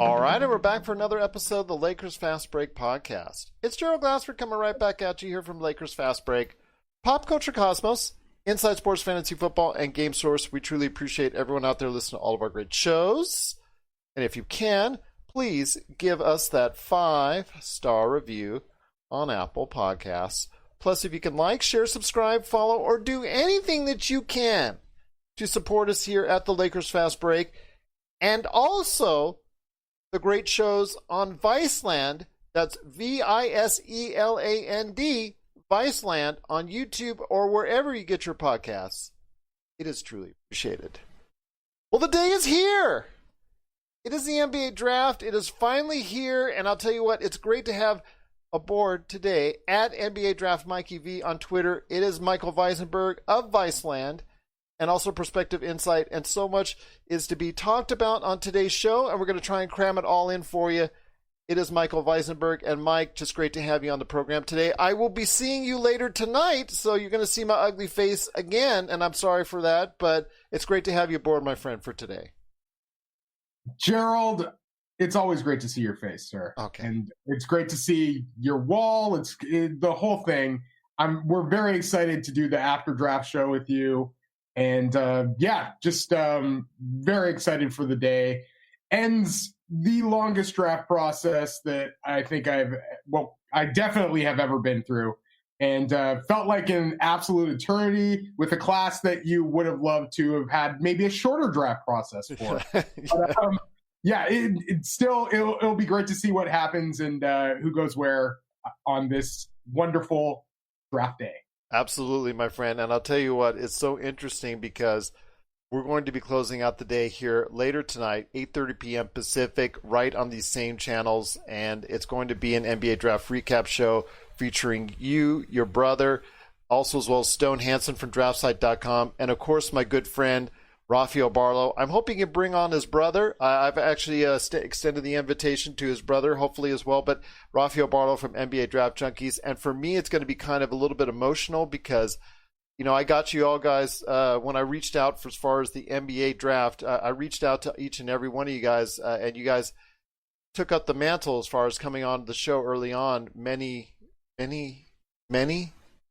All right, and we're back for another episode of the Lakers Fast Break podcast. It's Gerald Glassford coming right back at you here from Lakers Fast Break. Pop Culture Cosmos, Inside Sports Fantasy Football, and Game Source. We truly appreciate everyone out there listening to all of our great shows. And if you can, please give us that 5-star review on Apple Podcasts. Plus, if you can like, share, subscribe, follow, or do anything that you can to support us here at the Lakers Fast Break. And also the great shows on Viseland. That's Viseland, Viseland, on YouTube or wherever you get your podcasts. It is truly appreciated. Well, the day is here. It is the NBA Draft. It is finally here, and I'll tell you what, it's great to have aboard today at NBA Draft Mikey V on Twitter. It is Michael Visenberg of Viseland, and also Perspective Insight, and so much is to be talked about on today's show, and we're going to try and cram it all in for you. It is Michael Visenberg, and Mike, just great to have you on the program today. I will be seeing you later tonight, so you're going to see my ugly face again, and I'm sorry for that, but it's great to have you aboard, my friend, for today. Gerald, it's always great to see your face, sir. Okay. And it's great to see your wall. It's the whole thing. We're very excited to do the after draft show with you. And just very excited for the day. Ends the longest draft process that I think I definitely have ever been through. And felt like an absolute eternity with a class that you would have loved to have had maybe a shorter draft process for. It'll be great to see what happens and who goes where on this wonderful draft day. Absolutely, my friend. And I'll tell you what, it's so interesting because we're going to be closing out the day here later tonight, 8:30 p.m. Pacific, right on these same channels. And it's going to be an NBA Draft recap show featuring you, your brother, also as well as Stone Hansen from DraftSite.com, and of course my good friend Rafael Barlow. I'm hoping he can bring on his brother. I've actually extended the invitation to his brother, hopefully as well, but Rafael Barlow from NBA Draft Junkies. And for me, it's going to be kind of a little bit emotional because, you know, I got you all guys, when I reached out for as far as the NBA Draft, I reached out to each and every one of you guys, and you guys took up the mantle as far as coming on the show early on many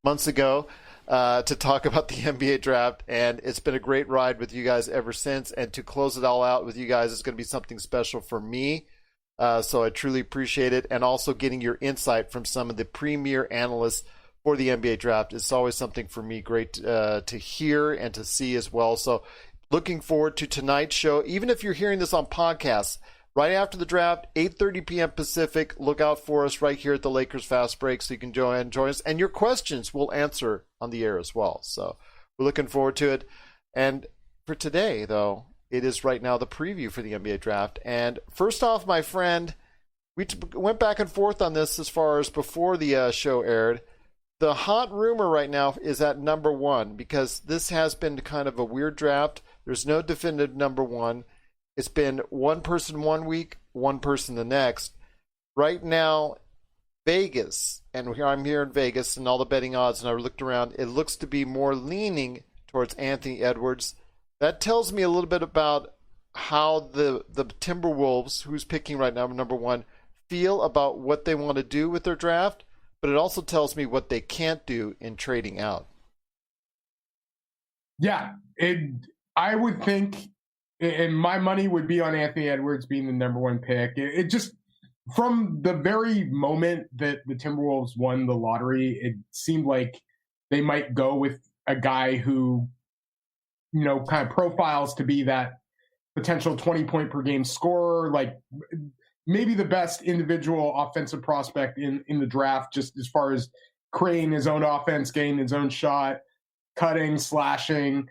months ago to talk about the NBA Draft, and it's been a great ride with you guys ever since. And to close it all out with you guys is going to be something special for me. So I truly appreciate it, and also getting your insight from some of the premier analysts for the NBA Draft is always something for me great to hear and to see as well. So looking forward to tonight's show. Even if you're hearing this on podcasts, right after the draft, 8:30 p.m. Pacific. Look out for us right here at the Lakers Fast Break so you can join us. And your questions we'll answer on the air as well. So we're looking forward to it. And for today, though, it is right now the preview for the NBA Draft. And first off, my friend, we went back and forth on this as far as before the show aired. The hot rumor right now is at number one because this has been kind of a weird draft. There's no definitive number one. It's been one person 1 week, one person the next. Right now, Vegas, and I'm here in Vegas and all the betting odds, and I looked around, it looks to be more leaning towards Anthony Edwards. That tells me a little bit about how the Timberwolves, who's picking right now, number one, feel about what they want to do with their draft, but it also tells me what they can't do in trading out. Yeah, I would think, and my money would be on Anthony Edwards being the number one pick. It just, from the very moment that the Timberwolves won the lottery, it seemed like they might go with a guy who, you know, kind of profiles to be that potential 20-point per game scorer, like maybe the best individual offensive prospect in the draft, just as far as creating his own offense, getting his own shot, cutting, slashing,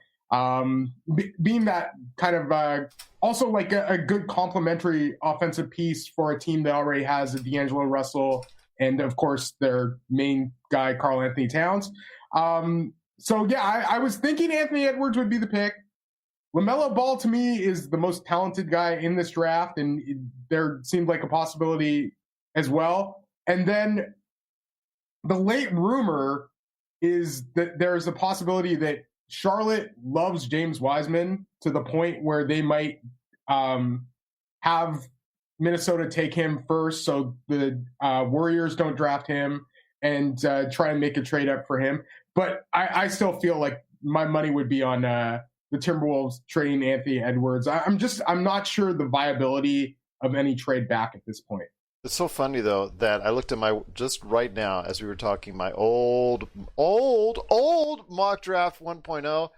being that kind of also like a good complementary offensive piece for a team that already has a D'Angelo Russell and, of course, their main guy, Karl Anthony Towns. I was thinking Anthony Edwards would be the pick. LaMelo Ball, to me, is the most talented guy in this draft, and there seemed like a possibility as well. And then the late rumor is that there's a possibility that Charlotte loves James Wiseman to the point where they might have Minnesota take him first, so the Warriors don't draft him and try and make a trade up for him. But I still feel like my money would be on the Timberwolves trading Anthony Edwards. I'm not sure the viability of any trade back at this point. It's so funny though that I looked at my just right now as we were talking my old mock draft 1.0,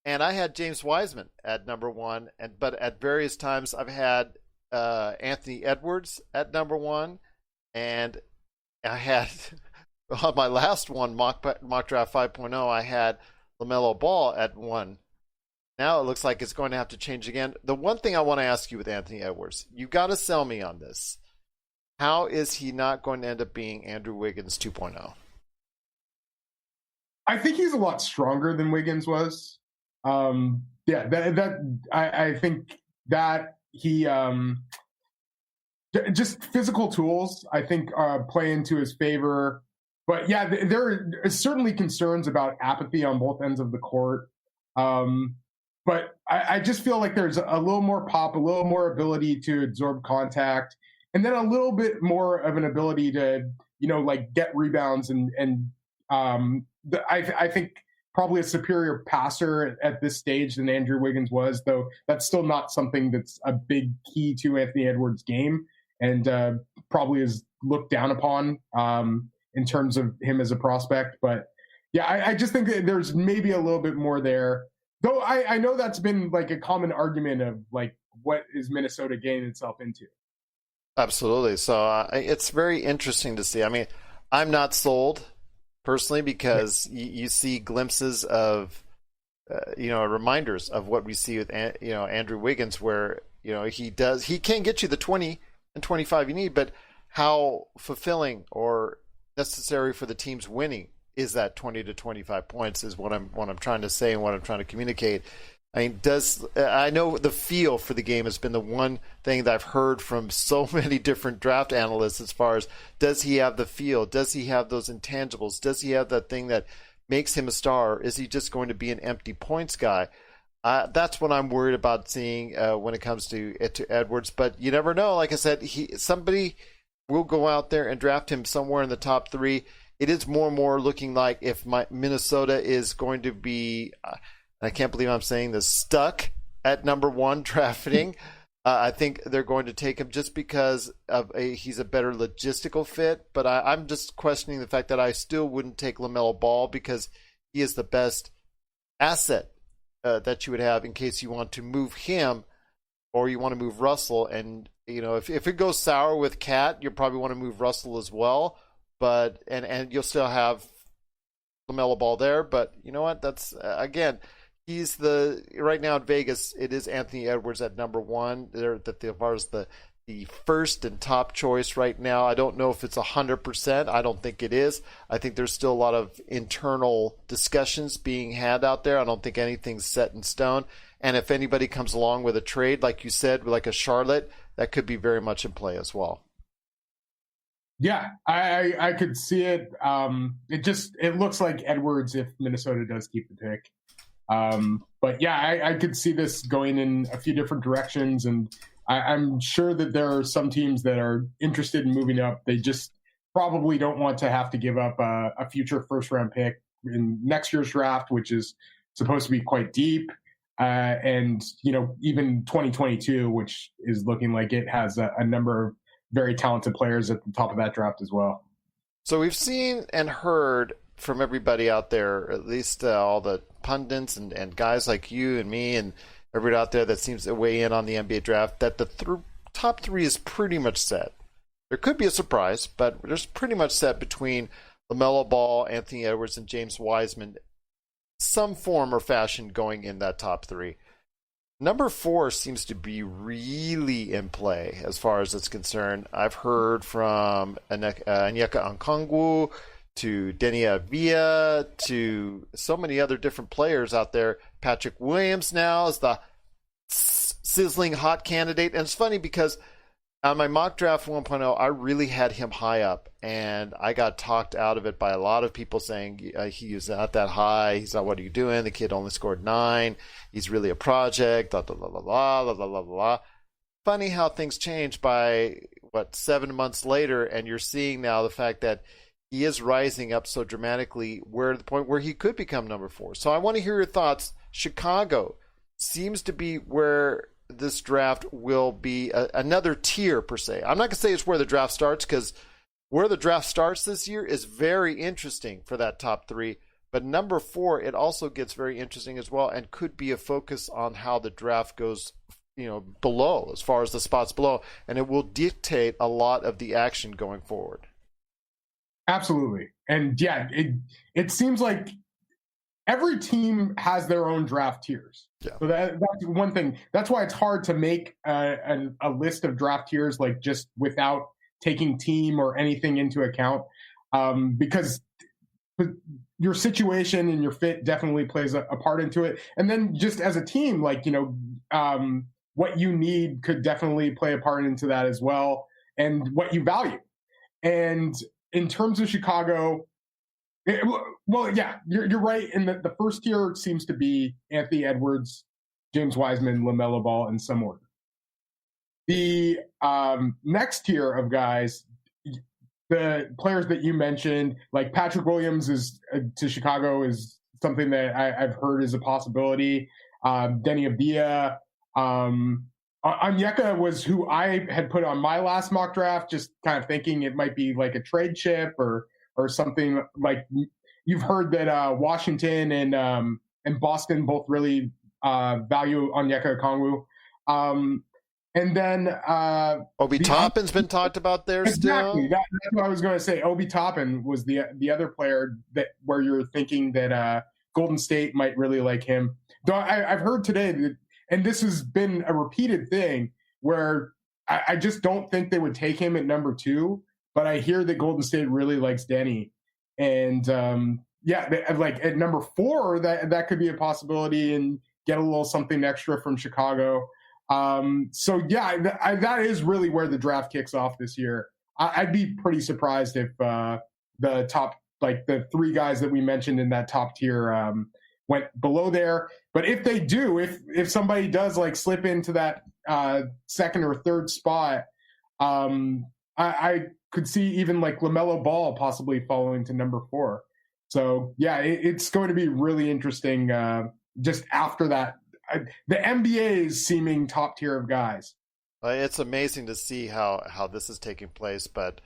and I had James Wiseman at number 1, but at various times I've had Anthony Edwards at number 1, and I had on my last one mock draft 5.0 I had LaMelo Ball at 1. Now it looks like it's going to have to change again. The one thing I want to ask you with Anthony Edwards, you got to sell me on this. How is he not going to end up being Andrew Wiggins 2.0? I think he's a lot stronger than Wiggins was. I think that he just physical tools I think play into his favor. But yeah, there are certainly concerns about apathy on both ends of the court. But I just feel like there's a little more pop, a little more ability to absorb contact, and then a little bit more of an ability to, like get rebounds I think probably a superior passer at this stage than Andrew Wiggins was, though that's still not something that's a big key to Anthony Edwards' game, and probably is looked down upon in terms of him as a prospect. But yeah, I just think that there's maybe a little bit more there. Though I know that's been like a common argument of like, what is Minnesota getting itself into? Absolutely. So it's very interesting to see. I mean, I'm not sold personally because you see glimpses of, reminders of what we see with, Andrew Wiggins, where, he can get you the 20 and 25 you need, but how fulfilling or necessary for the team's winning is that 20 to 25 points is what I'm trying to say and what I'm trying to communicate. I mean, I know the feel for the game has been the one thing that I've heard from so many different draft analysts as far as, does he have the feel? Does he have those intangibles? Does he have that thing that makes him a star? Or is he just going to be an empty points guy? That's what I'm worried about seeing when it comes to Edwards. But you never know. Like I said, somebody will go out there and draft him somewhere in the top 3. It is more and more looking like if Minnesota is going to be, I can't believe I'm saying this, stuck at number 1 drafting. I think they're going to take him just because he's a better logistical fit. But I'm just questioning the fact that I still wouldn't take LaMelo Ball because he is the best asset that you would have in case you want to move him or you want to move Russell. And, if it goes sour with Cat, you'll probably want to move Russell as well. But and you'll still have LaMelo Ball there. But you know what? That's again, he's right now in Vegas. It is Anthony Edwards at number 1. There, that as far as the first and top choice right now. I don't know if it's 100%. I don't think it is. I think there's still a lot of internal discussions being had out there. I don't think anything's set in stone. And if anybody comes along with a trade, like you said, like a Charlotte, that could be very much in play as well. Yeah, I could see it. It looks like Edwards if Minnesota does keep the pick. But yeah, I could see this going in a few different directions, and I'm sure that there are some teams that are interested in moving up. They just probably don't want to have to give up a future first-round pick in next year's draft, which is supposed to be quite deep, and even 2022, which is looking like it has a number of very talented players at the top of that draft as well. So we've seen and heard from everybody out there, at least all the pundits and guys like you and me and everybody out there that seems to weigh in on the NBA draft, that the top 3 is pretty much set. There could be a surprise, but there's pretty much set between LaMelo Ball, Anthony Edwards, and James Wiseman, some form or fashion going in that top 3. Number 4 seems to be really in play as far as it's concerned. I've heard from Onyeka Okongwu to Denny Avia to so many other different players out there. Patrick Williams now is the sizzling hot candidate. And it's funny because on my mock draft 1.0, I really had him high up, and I got talked out of it by a lot of people saying he's not that high. He's not, what are you doing? The kid only scored 9. He's really a project, blah, blah, blah, blah, blah, blah, blah, blah. funny how things change by 7 months later, and you're seeing now the fact that he is rising up so dramatically, where to the point where he could become number 4. So I want to hear your thoughts. Chicago seems to be where this draft will be another tier per se. I'm not gonna say it's where the draft starts, because where the draft starts this year is very interesting for that top 3. But number 4, it also gets very interesting as well, and could be a focus on how the draft goes, below, as far as the spots below, and it will dictate a lot of the action going forward. Absolutely. And yeah, it seems like every team has their own draft tiers. Yeah. So that's one thing. That's why it's hard to make a list of draft tiers, like just without taking team or anything into account, because your situation and your fit definitely plays a part into it. And then just as a team, like, what you need could definitely play a part into that as well, and what you value. And in terms of Chicago, you're right. In the first tier seems to be Anthony Edwards, James Wiseman, LaMelo Ball, in some order. The next tier of guys, the players that you mentioned, like Patrick Williams to Chicago is something that I've heard is a possibility. Denny Avdia, Onyeka was who I had put on my last mock draft, just kind of thinking it might be like a trade chip or something. Like, you've heard that Washington and Boston both really value Onyeka Okongwu. And then Obi Toppin's been talked about there exactly. still. That's what I was going to say. Obi Toppin was the other player where you're thinking that Golden State might really like him. Though I've heard today that, and this has been a repeated thing, where I just don't think they would take him at number 2, but I hear that Golden State really likes Denny. And like at number 4, that could be a possibility, and get a little something extra from Chicago. That is really where the draft kicks off this year. I'd be pretty surprised if the top, like the 3 guys that we mentioned in that top tier, went below there. But if they do, if somebody does like slip into that second or third spot, I could see even like LaMelo Ball possibly falling to number 4. So yeah, it's going to be really interesting just after that. The NBA's seeming top tier of guys. It's amazing to see how this is taking place. But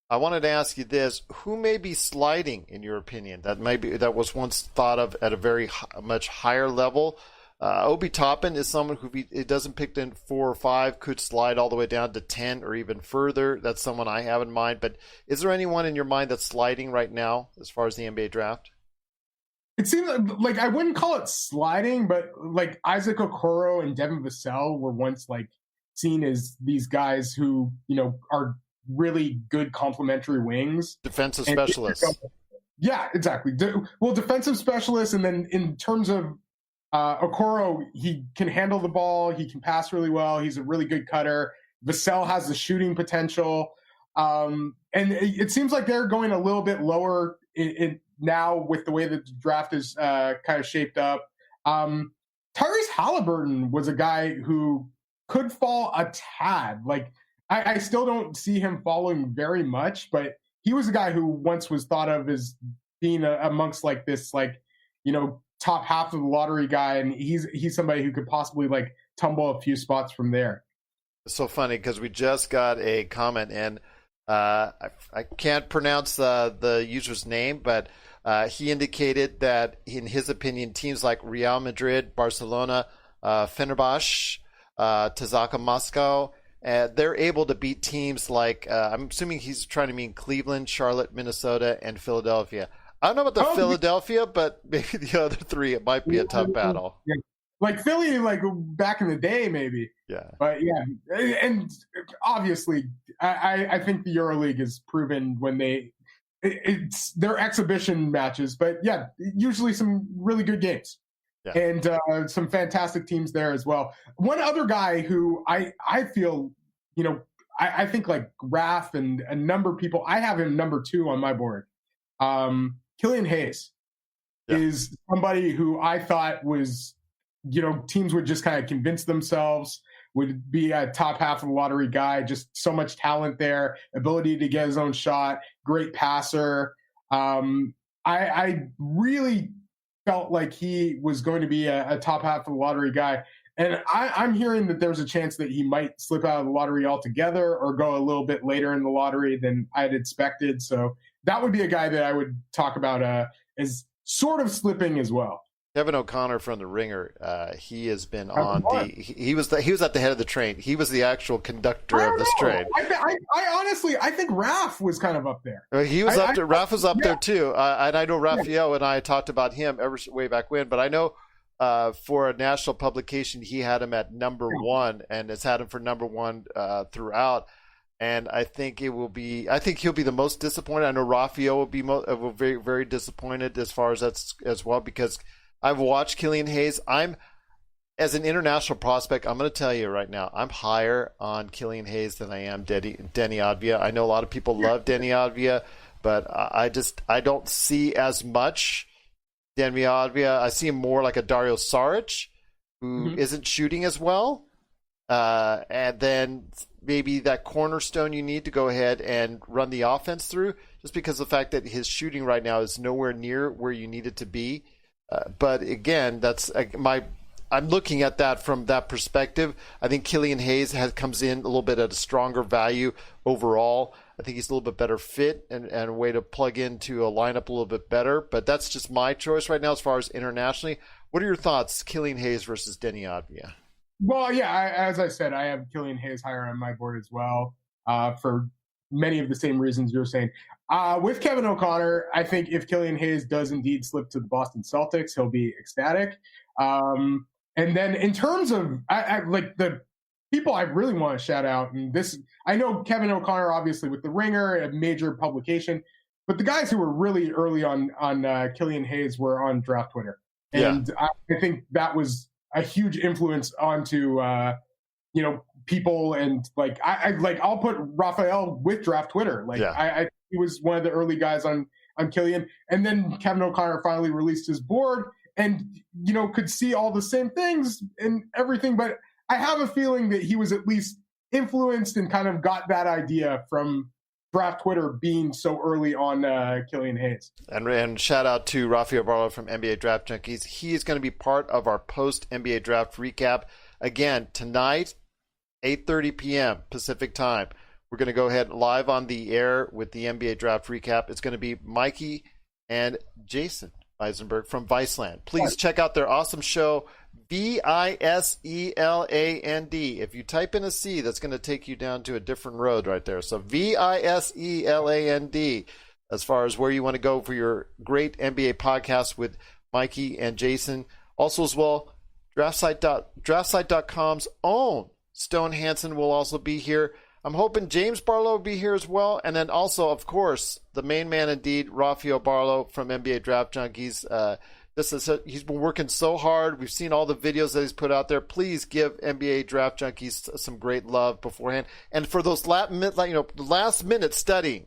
I wanted to ask you this: who may be sliding, in your opinion? That was once thought of at a very much higher level. Obi Toppin is someone who, if it doesn't pick in 4 or 5, could slide all the way down to 10 or even further. That's someone I have in mind. But is there anyone in your mind that's sliding right now as far as the NBA draft? It seems like I wouldn't call it sliding, but like Isaac Okoro and Devin Vassell were once like seen as these guys who, are really good complementary wings. Defensive specialists. Yeah, exactly. Defensive specialists. And then in terms of Okoro, he can handle the ball. He can pass really well. He's a really good cutter. Vassell has the shooting potential. And it seems like they're going a little bit lower in now with the way that the draft is kind of shaped up. Tyrese Halliburton was a guy who could fall a tad. Like, I still don't see him falling very much, but he was a guy who once was thought of as being amongst like this, like, top half of the lottery guy. And he's somebody who could possibly like tumble a few spots from there. It's so funny because we just got a comment, and I can't pronounce the user's name, but he indicated that, in his opinion, teams like Real Madrid, Barcelona, Fenerbahce, Tazaka Moscow, they're able to beat teams like, I'm assuming he's trying to mean Cleveland, Charlotte, Minnesota, and Philadelphia. I don't know about Philadelphia, but maybe the other 3, it might be a tough battle. Yeah. Like Philly, like back in the day, maybe. Yeah. But yeah, and obviously, I think the EuroLeague has proven when it's their exhibition matches, but yeah, usually some really good games. Yeah. And some fantastic teams there as well. One other guy who I feel, I think like Raph and a number of people, I have him number 2 on my board. Killian Hayes is somebody who I thought was, teams would just kind of convince themselves would be a top half of the lottery guy. Just so much talent there, ability to get his own shot, great passer. I really felt like he was going to be a top half of the lottery guy. And I'm hearing that there's a chance that he might slip out of the lottery altogether or go a little bit later in the lottery than I'd expected. So that would be a guy that I would talk about as sort of slipping as well. Kevin O'Connor from The Ringer, he has been on the. He was at the head of the train. He was the actual conductor of this train. I honestly think Raph was kind of up there. He was up there. Raph was up there too, and I know Raphael and I talked about him way back when. But I know for a national publication, he had him at number one, and has had him for number one throughout. And I think he'll be the most disappointed. I know Raphael will be very, very disappointed as far as that's as well, because I've watched Killian Hayes. As an international prospect, I'm going to tell you right now, I'm higher on Killian Hayes than I am Denny Advia. I know a lot of people love Denny Advia, but I don't see as much Denny Advia. I see him more like a Dario Saric, who isn't shooting as well. And then maybe that cornerstone you need to go ahead and run the offense through, just because of the fact that his shooting right now is nowhere near where you need it to be. But again, I'm looking at that from that perspective. I think Killian Hayes comes in a little bit at a stronger value overall. I think he's a little bit better fit and a way to plug into a lineup a little bit better. But that's just my choice right now as far as internationally. What are your thoughts, Killian Hayes versus Denny Advia? Well, yeah, as I said, I have Killian Hayes higher on my board as well, for many of the same reasons you're saying. With Kevin O'Connor, I think if Killian Hayes does indeed slip to the Boston Celtics, he'll be ecstatic. And then in terms of like the people I really want to shout out, and this, I know Kevin O'Connor, obviously with The Ringer, a major publication, but the guys who were really early on Killian Hayes were on Draft Twitter. And I think that was a huge influence onto, people. And like, I'll put Raphael with Draft Twitter. Like he was one of the early guys on Killian. And then Kevin O'Connor finally released his board and, could see all the same things and everything. But I have a feeling that he was at least influenced and kind of got that idea from Draft Twitter being so early on Killian Hayes. And shout out to Rafael Barlow from NBA Draft Junkies. He is going to be part of our post-NBA Draft recap. Again, tonight, 8:30 p.m. Pacific time. We're going to go ahead live on the air with the NBA Draft recap. It's going to be Mikey and Jason Visenberg from Viseland. Please check out their awesome show, Viseland. If you type in a C, that's going to take you down to a different road right there. So Viseland, as far as where you want to go for your great NBA podcast with Mikey and Jason. Also as well, DraftSite.com's own Stone Hansen will also be here. I'm hoping James Barlow will be here as well. And then also, of course, the main man indeed, Rafael Barlow from NBA Draft Junkies. He's been working so hard. We've seen all the videos that he's put out there. Please give NBA Draft Junkies some great love beforehand. And for those last minute studying,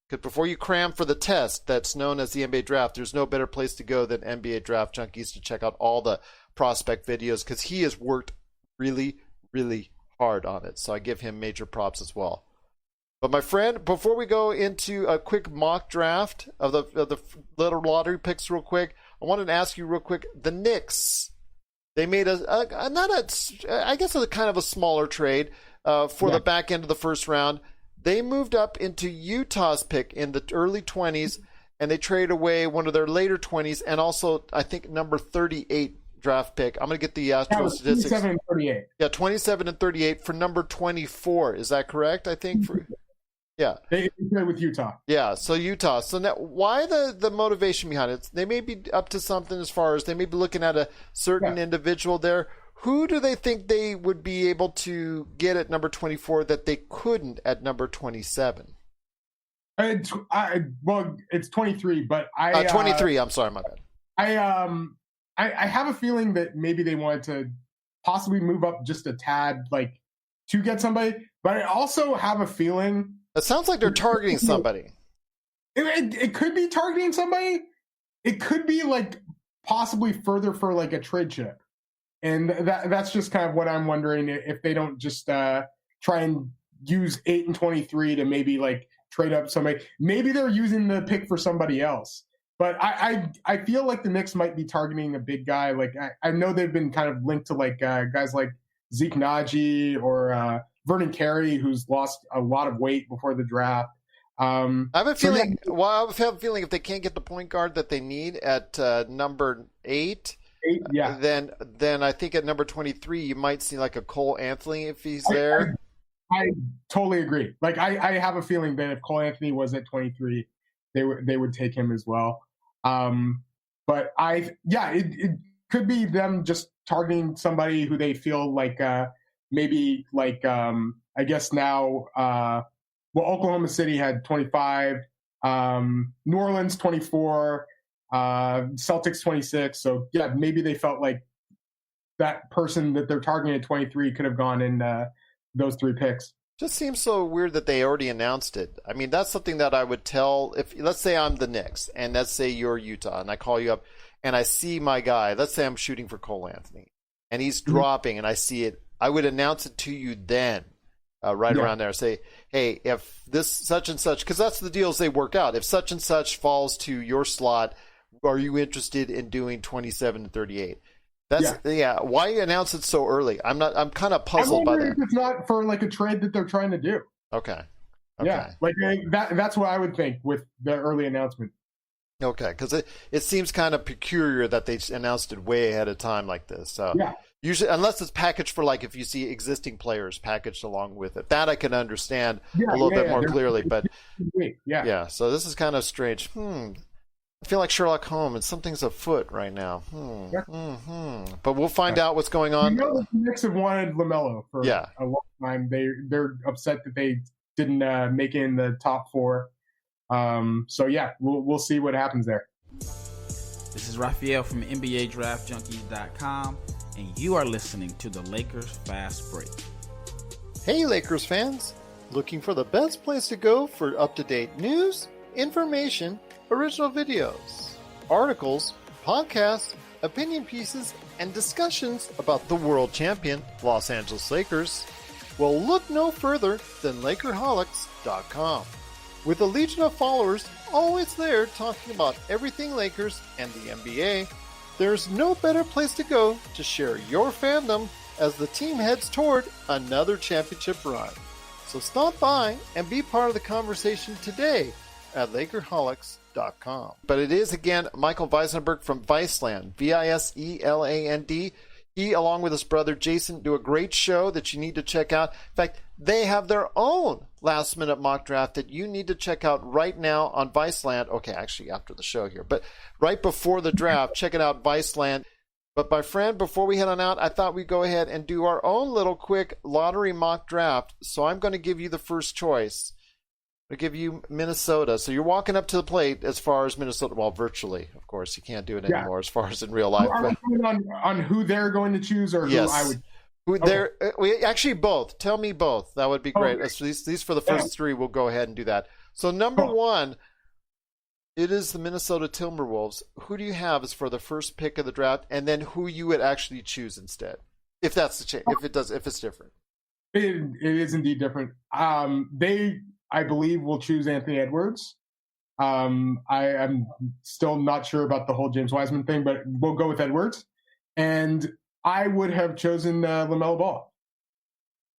because before you cram for the test that's known as the NBA Draft, there's no better place to go than NBA Draft Junkies to check out all the prospect videos, because he has worked really, really hard on it. So I give him major props as well. But my friend, before we go into a quick mock draft of the little lottery picks real quick, I wanted to ask you real quick, the Knicks, they made a kind of a smaller trade for the back end of the first round. They moved up into Utah's pick in the early 20s, and they traded away one of their later 20s, and also, I think, number 38 draft pick. I'm going to get the actual statistics. 27 and 38. Yeah, 27 and 38 for number 24. Is that correct, I think? Yeah. They played with Utah. Yeah, so Utah. So now, why the motivation behind it? They may be up to something as far as they may be looking at a certain individual there. Who do they think they would be able to get at number 24 that they couldn't at number 27? It's 23, but 23. I'm sorry, my bad. I have a feeling that maybe they wanted to possibly move up just a tad, like, to get somebody. But I also have a feeling it sounds like they're targeting somebody. It could be targeting somebody. It could be like possibly further for like a trade chip. And that's just kind of what I'm wondering, if they don't just try and use 8 and 23 to maybe like trade up somebody. Maybe they're using the pick for somebody else. But I feel like the Knicks might be targeting a big guy. Like I know they've been kind of linked to like guys like Zeke Naji or Vernon Carey, who's lost a lot of weight before the draft. I have a feeling. Well, I have a feeling if they can't get the point guard that they need at number 8, yeah, then I think at number 23 you might see like a Cole Anthony if he's there. I totally agree. Like I have a feeling that if Cole Anthony was at 23, they would take him as well. But it could be them just targeting somebody who they feel like maybe like I guess now Oklahoma City had 25, New Orleans 24, Celtics 26. So yeah, maybe they felt like that person that they're targeting at 23 could have gone in those 3 picks. Just seems so weird that they already announced it. I mean, that's something that I would tell if, let's say I'm the Knicks and let's say you're Utah and I call you up and I see my guy. Let's say I'm shooting for Cole Anthony and he's dropping and I see it. I would announce it to you then, around there. Say, hey, if this such and such, because that's the deals they work out. If such and such falls to your slot, are you interested in doing 27 to 38? Why announce it so early? I'm kind of puzzled by that. If it's not for like a trade that they're trying to do. Okay. Yeah, like that's what I would think with the early announcement. Okay, because it seems kind of peculiar that they announced it way ahead of time like this. So usually, unless it's packaged for like if you see existing players packaged along with it, that I can understand a little bit more clearly. But so this is kind of strange. I feel like Sherlock Holmes and something's afoot right now. But we'll find out what's going on. You know, the Knicks have wanted LaMelo for a long time. They're upset that they didn't make it in the top 4. So yeah, we'll see what happens there. This is Raphael from NBA Draft Junkies.com, and you are listening to the Lakers Fast Break. Hey Lakers fans, looking for the best place to go for up-to-date news, information, original videos, articles, podcasts, opinion pieces, and discussions about the world champion Los Angeles Lakers? Well, look no further than Lakerholics.com. With a legion of followers always there talking about everything Lakers and the NBA, there's no better place to go to share your fandom as the team heads toward another championship run. So stop by and be part of the conversation today at Lakerholics.com. But it is, again, Michael Visenberg from Viseland, Viseland. He, along with his brother Jason, do a great show that you need to check out. In fact, they have their own last-minute mock draft that you need to check out right now on Viseland. Okay, actually, after the show here. But right before the draft, check it out, Viseland. But my friend, before we head on out, I thought we'd go ahead and do our own little quick lottery mock draft. So I'm going to give you the first choice. I'll give you Minnesota. So you're walking up to the plate as far as Minnesota. Well, virtually, of course. You can't do it anymore as far as in real life. Are we on who they're going to choose or who I would? We actually both. Tell me both. That would be great. So these for the first 3, we'll go ahead and do that. So number 1, it is the Minnesota Timberwolves. Who do you have as for the first pick of the draft, and then who you would actually choose instead, if that's the change, if it's different? It is indeed different. I believe will choose Anthony Edwards. I'm still not sure about the whole James Wiseman thing, but we'll go with Edwards. And I would have chosen LaMelo Ball.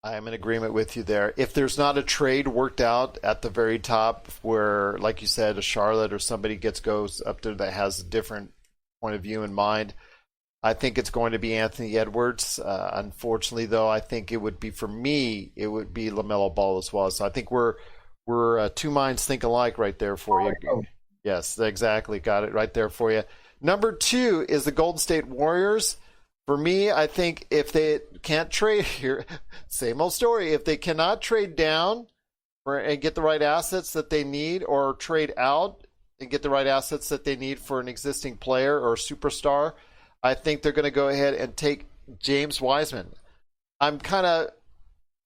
I am in agreement with you there. If there's not a trade worked out at the very top where, like you said, a Charlotte or somebody goes up there that has a different point of view in mind, I think it's going to be Anthony Edwards. Unfortunately, though, I think it would be, for me, it would be LaMelo Ball as well. So I think we're two minds think alike right there for you. Yes, exactly. Got it right there for you. Number 2 is the Golden State Warriors. For me, I think if they can't trade here, same old story. If they cannot trade down and get the right assets that they need, or trade out and get the right assets that they need for an existing player or superstar, I think they're going to go ahead and take James Wiseman. I'm kind of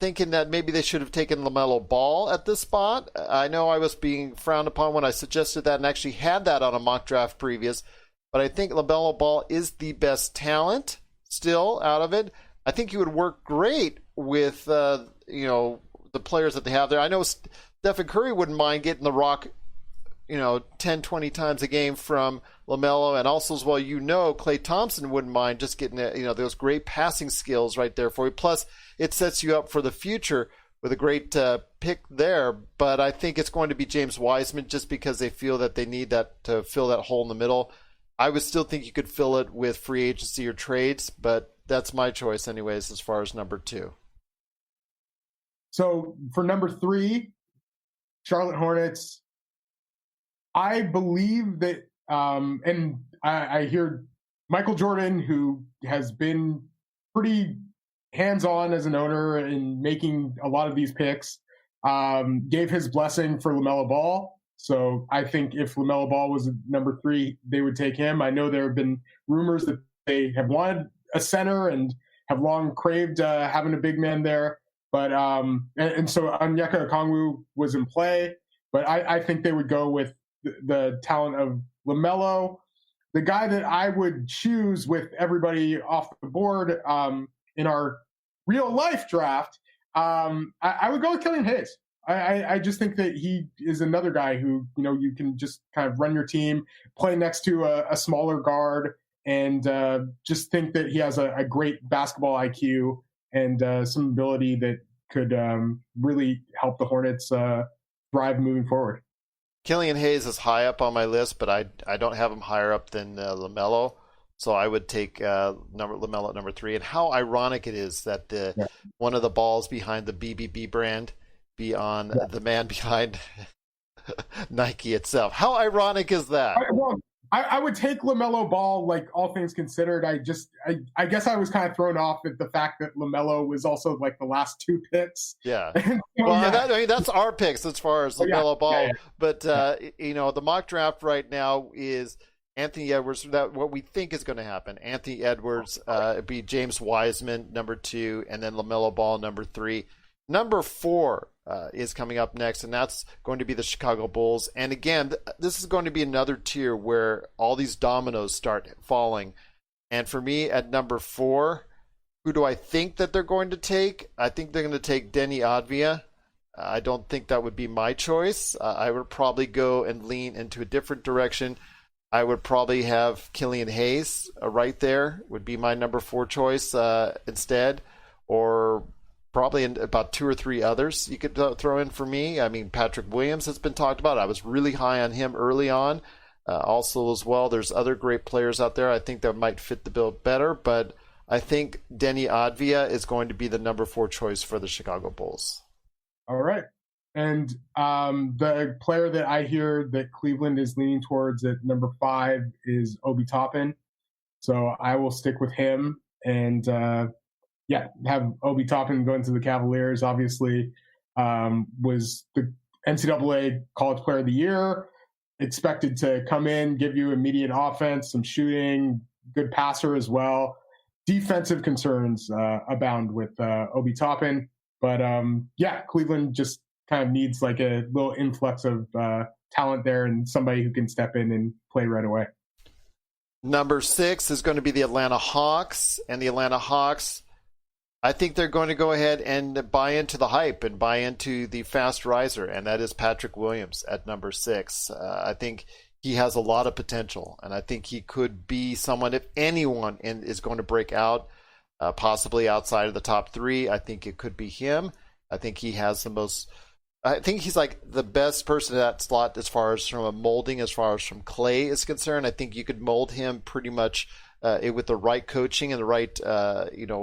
thinking that maybe they should have taken LaMelo Ball at this spot. I know I was being frowned upon when I suggested that and actually had that on a mock draft previous, but I think LaMelo Ball is the best talent. still out of it. I think he would work great with the players that they have there. I know Stephen Curry wouldn't mind getting the rock 10, 20 times a game from LaMelo, and also as well, Klay Thompson wouldn't mind just getting those great passing skills right there for you. Plus, it sets you up for the future with a great pick there. But I think it's going to be James Wiseman just because they feel that they need that to fill that hole in the middle. I would still think you could fill it with free agency or trades, but that's my choice anyways as far as number 2. So for number 3, Charlotte Hornets, I believe that, and I hear Michael Jordan, who has been pretty hands-on as an owner in making a lot of these picks, gave his blessing for LaMelo Ball. So I think if LaMelo Ball was number 3, they would take him. I know there have been rumors that they have wanted a center and have long craved having a big man there. But and so Onyeka Okongwu was in play. But I think they would go with the talent of LaMelo. The guy that I would choose with everybody off the board in our real life draft, I would go with Killian Hayes. I just think that he is another guy who, you can just kind of run your team, play next to a smaller guard, and just think that he has a great basketball IQ and some ability that could really help the Hornets thrive moving forward. Killian Hayes is high up on my list, but I don't have him higher up than LaMelo. So I would take LaMelo at number 3. And how ironic it is that one of the balls behind the BBB brand be on the man behind Nike itself. How ironic is that? I would take LaMelo Ball, like all things considered. I guess I was kind of thrown off at the fact that LaMelo was also like the last 2 picks. Yeah. That's our picks as far as LaMelo Ball. Yeah. But, the mock draft right now is Anthony Edwards. What we think is going to happen. Anthony Edwards, be James Wiseman, number 2, and then LaMelo Ball, number 3. Number 4 is coming up next, and that's going to be the Chicago Bulls. And again, this is going to be another tier where all these dominoes start falling. And for me, at number 4, who do I think that they're going to take? I think they're going to take Deni Avdija. I don't think that would be my choice. I would probably go and lean into a different direction. I would probably have Killian Hayes right there, would be my number 4 choice instead, or probably about 2 or 3 others you could throw in for me. I mean, Patrick Williams has been talked about. I was really high on him early on. Also as well, there's other great players out there I think that might fit the bill better, but I think Deni Avdija is going to be the number 4 choice for the Chicago Bulls. All right. And the player that I hear that Cleveland is leaning towards at number 5 is Obi Toppin. So I will stick with him and have Obi Toppin going to the Cavaliers. Obviously, was the NCAA College Player of the Year, expected to come in, give you immediate offense, some shooting, good passer as well. Defensive concerns abound with Obi Toppin. But Cleveland just kind of needs like a little influx of talent there and somebody who can step in and play right away. Number 6 is going to be the Atlanta Hawks, and the Atlanta Hawks, I think they're going to go ahead and buy into the hype and buy into the fast riser, and that is Patrick Williams at number 6. I think he has a lot of potential, and I think he could be someone, if anyone is going to break out, possibly outside of the top 3, I think it could be him. I think he has I think he's like the best person in that slot as far as from a molding, as far as from Clay is concerned. I think you could mold him pretty much with the right coaching and the right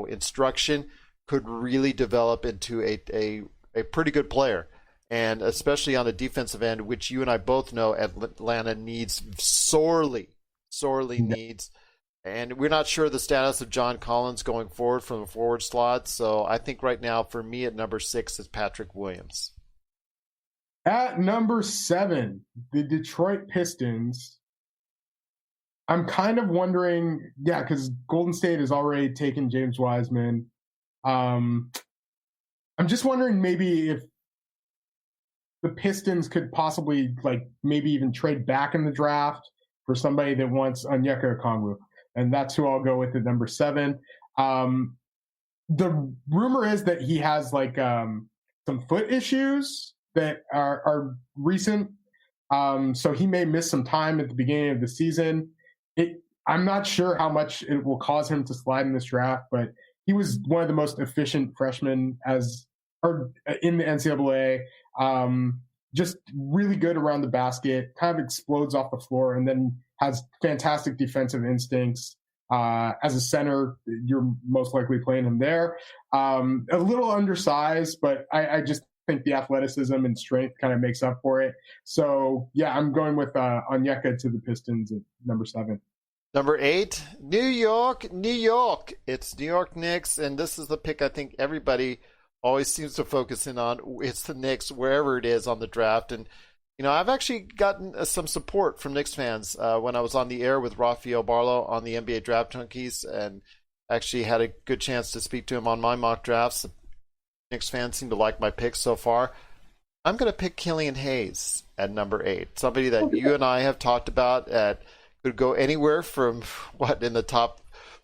instruction, could really develop into a pretty good player. And especially on the defensive end, which you and I both know Atlanta needs sorely needs. And we're not sure the status of John Collins going forward from the forward slot. So I think right now for me at number 6 is Patrick Williams. At number 7, the Detroit Pistons. I'm kind of wondering, because Golden State has already taken James Wiseman. I'm just wondering maybe if the Pistons could possibly maybe even trade back in the draft for somebody that wants Onyeka Okongwu. And that's who I'll go with at number 7. The rumor is that he has like some foot issues that are recent. So he may miss some time at the beginning of the season. I'm not sure how much it will cause him to slide in this draft, but he was one of the most efficient freshmen in the NCAA. Just really good around the basket, kind of explodes off the floor, and then has fantastic defensive instincts. As a center, you're most likely playing him there. A little undersized, but I just think the athleticism and strength kind of makes up for it. So, yeah, I'm going with Onyeka to the Pistons at number 7. Number 8, New York. It's New York Knicks, and this is the pick I think everybody always seems to focus in on. It's the Knicks, wherever it is on the draft. And, I've actually gotten some support from Knicks fans when I was on the air with Rafael Barlow on the NBA Draft Junkies, and actually had a good chance to speak to him on my mock drafts. Knicks fans seem to like my picks so far. I'm going to pick Killian Hayes at number 8, somebody that you and I have talked about could go anywhere from in the top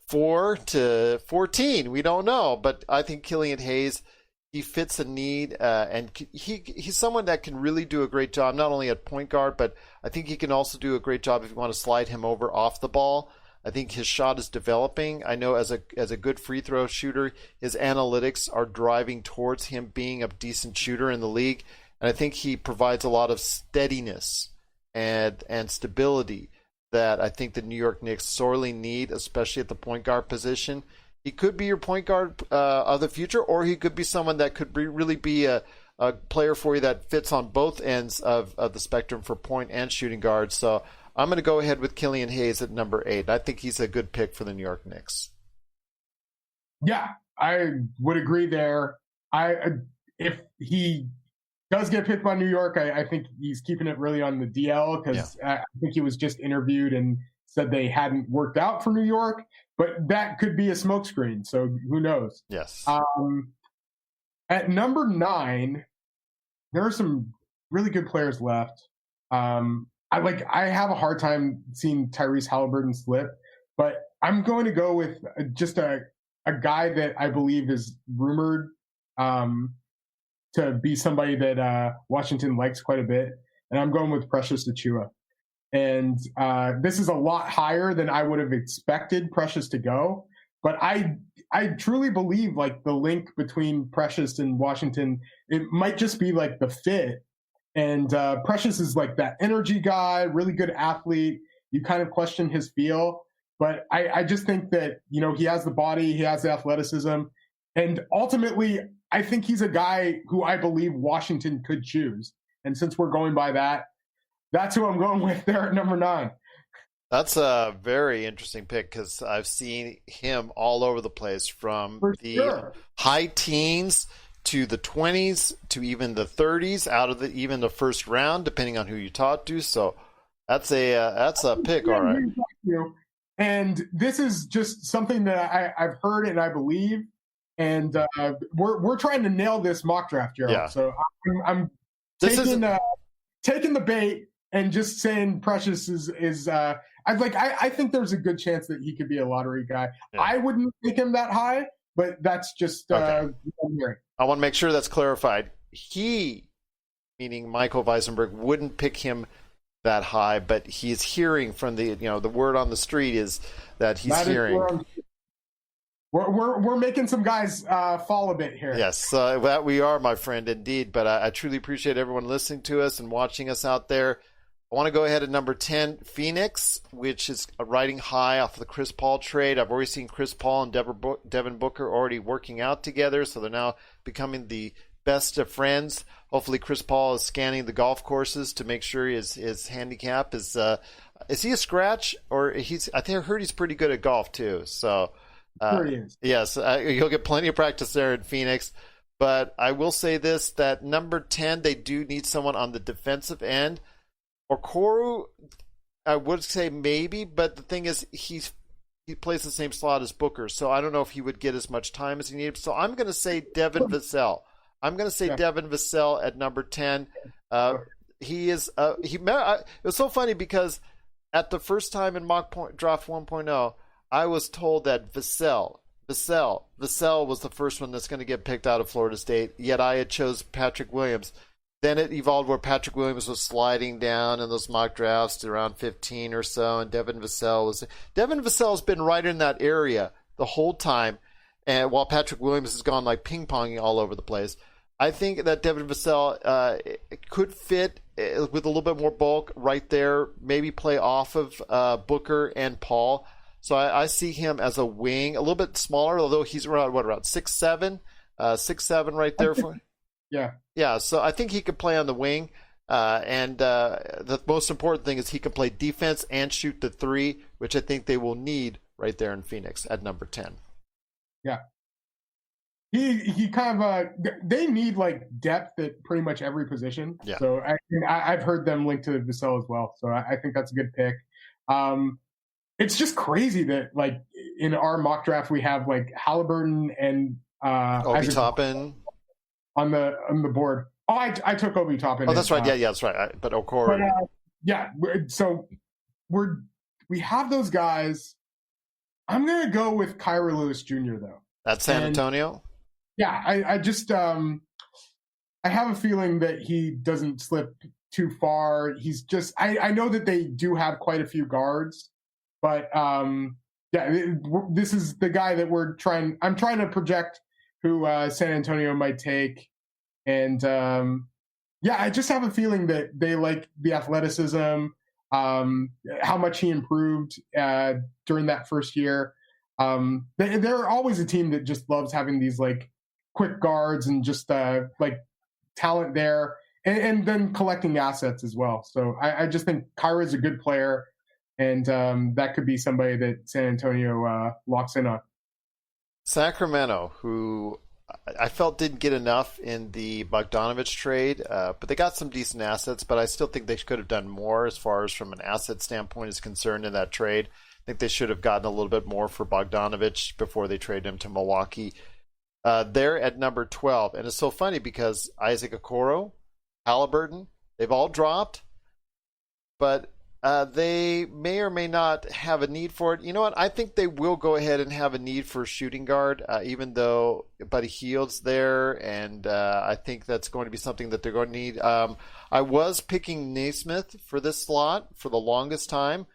4 to 14. We don't know, but I think Killian Hayes, he fits a need, and he's someone that can really do a great job, not only at point guard, but I think he can also do a great job if you want to slide him over off the ball. I think his shot is developing. I know as a good free throw shooter, his analytics are driving towards him being a decent shooter in the league, and I think he provides a lot of steadiness and stability that I think the New York Knicks sorely need, especially at the point guard position. He could be your point guard of the future, or he could be someone that could really be a player for you that fits on both ends of the spectrum for point and shooting guards. So I'm going to go ahead with Killian Hayes at number 8. I think he's a good pick for the New York Knicks. Yeah, I would agree there. If he does get picked by New York, I think he's keeping it really on the DL, because I think he was just interviewed and said they hadn't worked out for New York, but that could be a smokescreen. So who knows? Yes. At number 9, there are some really good players left. I have a hard time seeing Tyrese Halliburton slip, but I'm going to go with just a guy that I believe is rumored to be somebody that Washington likes quite a bit, and I'm going with Precious Achiuwa. And this is a lot higher than I would have expected Precious to go, but I truly believe like the link between Precious and Washington, it might just be like the fit. And Precious is like that energy guy, really good athlete. You kind of question his feel, but I just think that, he has the body, he has the athleticism, and ultimately I think he's a guy who I believe Washington could choose. And since we're going by that, that's who I'm going with there at number 9. That's a very interesting pick, because I've seen him all over the place, from high teens to the 20s to even the 30s, out of even the first round, depending on who you talk to. So that's a pick, all right. And this is just something that I've heard and I believe, and we're trying to nail this mock draft, Gerald. Yeah. So I'm taking the bait and just saying Precious is I think there's a good chance that he could be a lottery guy. Yeah. I wouldn't pick him that high, but that's just what I'm hearing. I want to make sure that's clarified. He, meaning Michael Visenberg, wouldn't pick him that high, but he's hearing from the word on the street is that he's hearing. We're making some guys fall a bit here. Yes, that we are, my friend, indeed. But I truly appreciate everyone listening to us and watching us out there. I want to go ahead at number 10, Phoenix, which is riding high off the Chris Paul trade. I've already seen Chris Paul and Devin Booker already working out together, so they're now becoming the best of friends. Hopefully Chris Paul is scanning the golf courses to make sure his handicap is he a scratch, or I think I heard he's pretty good at golf too. So sure he is. Yes, he'll get plenty of practice there in Phoenix. But I will say this, that number 10, they do need someone on the defensive end. Okoro, I would say maybe, but the thing is, he plays the same slot as Booker, so I don't know if he would get as much time as he needed. So I'm going to say Devin Vassell. Devin Vassell at number 10. He is. It was so funny because at the first time in mock draft 1.0, I was told that Vassell, Vassell was the first one that's going to get picked out of Florida State, yet I had chose Patrick Williams. Then it evolved where Patrick Williams was sliding down in those mock drafts to around 15 or so, and Devin Vassell's been right in that area the whole time, and while Patrick Williams has gone like ping-ponging all over the place. I think that Devin Vassell could fit with a little bit more bulk right there, maybe play off of Booker and Paul. So I see him as a wing, a little bit smaller, although he's around 6'7", 6'7" right there. Yeah. So I think he could play on the wing. And the most important thing is he can play defense and shoot the three, which I think they will need right there in Phoenix at number 10. Yeah. He kind of they need like depth at pretty much every position. Yeah. So I've heard them linked to Vassell as well. So I think that's a good pick. It's just crazy that like in our mock draft we have like Halliburton and Obi Toppin on the board. Oh, I took Obi Toppin. Oh, that's right. Yeah, that's right. But Okoro. So we have those guys. I'm gonna go with Kyra Lewis Jr. though. That's San Antonio. Yeah, I just I have a feeling that he doesn't slip too far. He's just I know that they do have quite a few guards, but this is the guy that I'm trying to project who San Antonio might take, and I just have a feeling that they like the athleticism, how much he improved during that first year. They're always a team that just loves having these like quick guards and just like talent there, and then collecting assets as well. So I just think Kyra is a good player, and that could be somebody that San Antonio locks in on. Sacramento, who I felt didn't get enough in the Bogdanovich trade, but they got some decent assets, but I still think they could have done more as far as from an asset standpoint is concerned in that trade. I think they should have gotten a little bit more for Bogdanovich before they traded him to Milwaukee. They're at number 12, and it's so funny because Isaac Okoro, Halliburton, they've all dropped, but they may or may not have a need for it. You know what? I think they will go ahead and have a need for a shooting guard, even though Buddy Hield's there, and I think that's going to be something that they're going to need. I was picking Naismith for this slot for the longest time,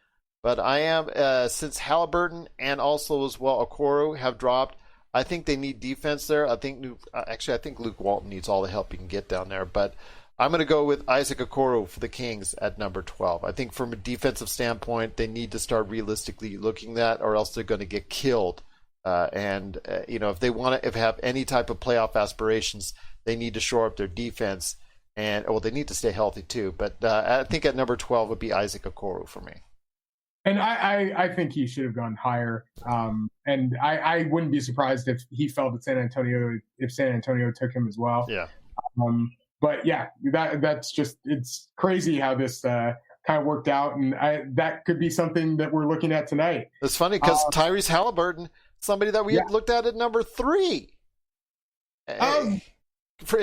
but I am, since Halliburton and also as well Okoro have dropped, I think they need defense there. I think Luke Walton needs all the help he can get down there, but I'm going to go with Isaac Okoro for the Kings at number 12. I think from a defensive standpoint, they need to start realistically looking at that, or else they're going to get killed. If they want to have any type of playoff aspirations, they need to shore up their defense, and they need to stay healthy too. But I think at number 12 would be Isaac Okoro for me. And I think he should have gone higher. And I wouldn't be surprised if he fell at San Antonio if San Antonio took him as well. Yeah. But yeah, that's just, it's crazy how this kind of worked out, and that could be something that we're looking at tonight. It's funny because Tyrese Halliburton, somebody that we had looked at number 3. In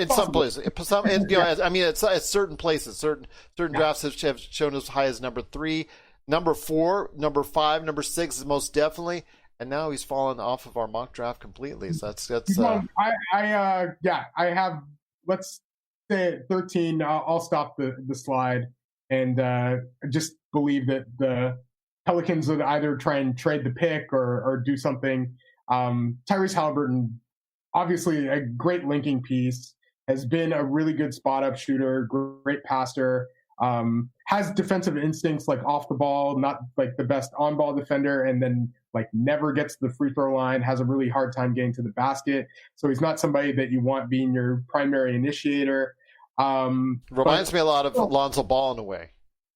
some places, at certain places, certain drafts have shown as high as number 3, number 4, number 5, number 6 is most definitely, and now he's fallen off of our mock draft completely. So that's. I have. Let's say at 13. I'll stop the slide and just believe that the Pelicans would either try and trade the pick or do something. Tyrese Halliburton, obviously a great linking piece, has been a really good spot up shooter, great passer, has defensive instincts like off the ball, not like the best on ball defender, and then like never gets to the free throw line, has a really hard time getting to the basket. So he's not somebody that you want being your primary initiator. Reminds me a lot of Lonzo Ball in a way.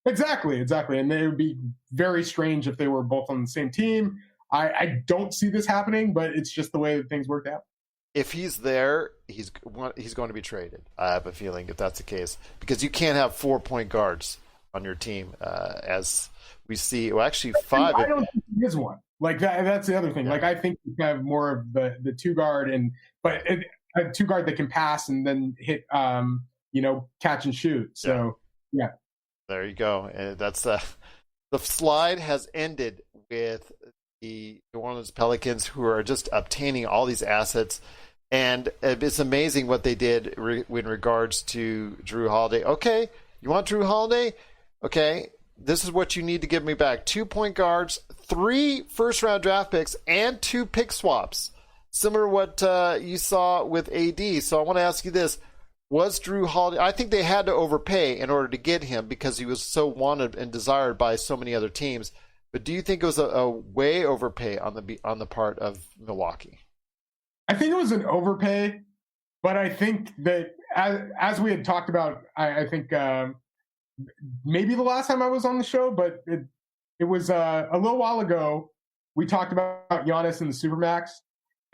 Exactly. And it would be very strange if they were both on the same team. I don't see this happening, but it's just the way that things worked out. If he's there, he's going to be traded. I have a feeling if that's the case, because you can't have 4-point guards on your team, as we see. Well, actually, 5. I don't think he is one. Like that's the other thing. Yeah. Like I think you have more of the 2 guard, but a 2 guard that can pass and then hit, catch and shoot. So yeah. There you go. And that's the slide has ended with the New Orleans Pelicans, who are just obtaining all these assets. And it's amazing what they did in regards to Drew Holiday. Okay, you want Drew Holiday? Okay, this is what you need to give me back. 2 point guards, 3 first-round draft picks, and 2 pick swaps. Similar to what you saw with AD. So I want to ask you this. Was Drew Holiday... I think they had to overpay in order to get him because he was so wanted and desired by so many other teams. But do you think it was a way overpay on the part of Milwaukee? I think it was an overpay, but I think that as we had talked about, I think maybe the last time I was on the show, but it was a little while ago. We talked about Giannis and the Supermax,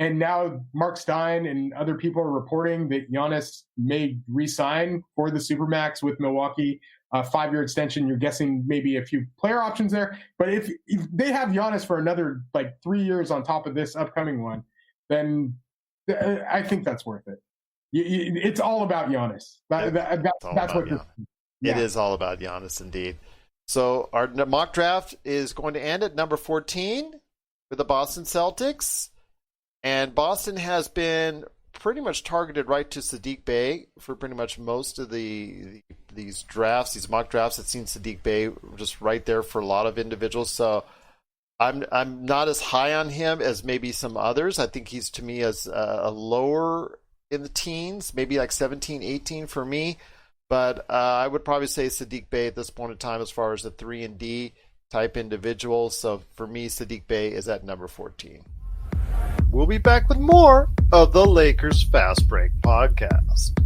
and now Mark Stein and other people are reporting that Giannis may re-sign for the Supermax with Milwaukee. A 5-year extension. You're guessing maybe a few player options there, but if they have Giannis for another 3 years on top of this upcoming one, then I think that's worth it. It's all about Giannis. That's what it is all about Giannis, indeed. So our mock draft is going to end at number 14 with the Boston Celtics. And Boston has been pretty much targeted right to Saddiq Bey for pretty much most of these drafts, these mock drafts. I've seen Saddiq Bey just right there for a lot of individuals. So I'm not as high on him as maybe some others. I think he's, to me, as a lower in the teens, maybe like 17, 18 for me. But I would probably say Saddiq Bey at this point in time as far as the 3 and D type individual. So for me, Saddiq Bey is at number 14. We'll be back with more of the Lakers Fast Break podcast.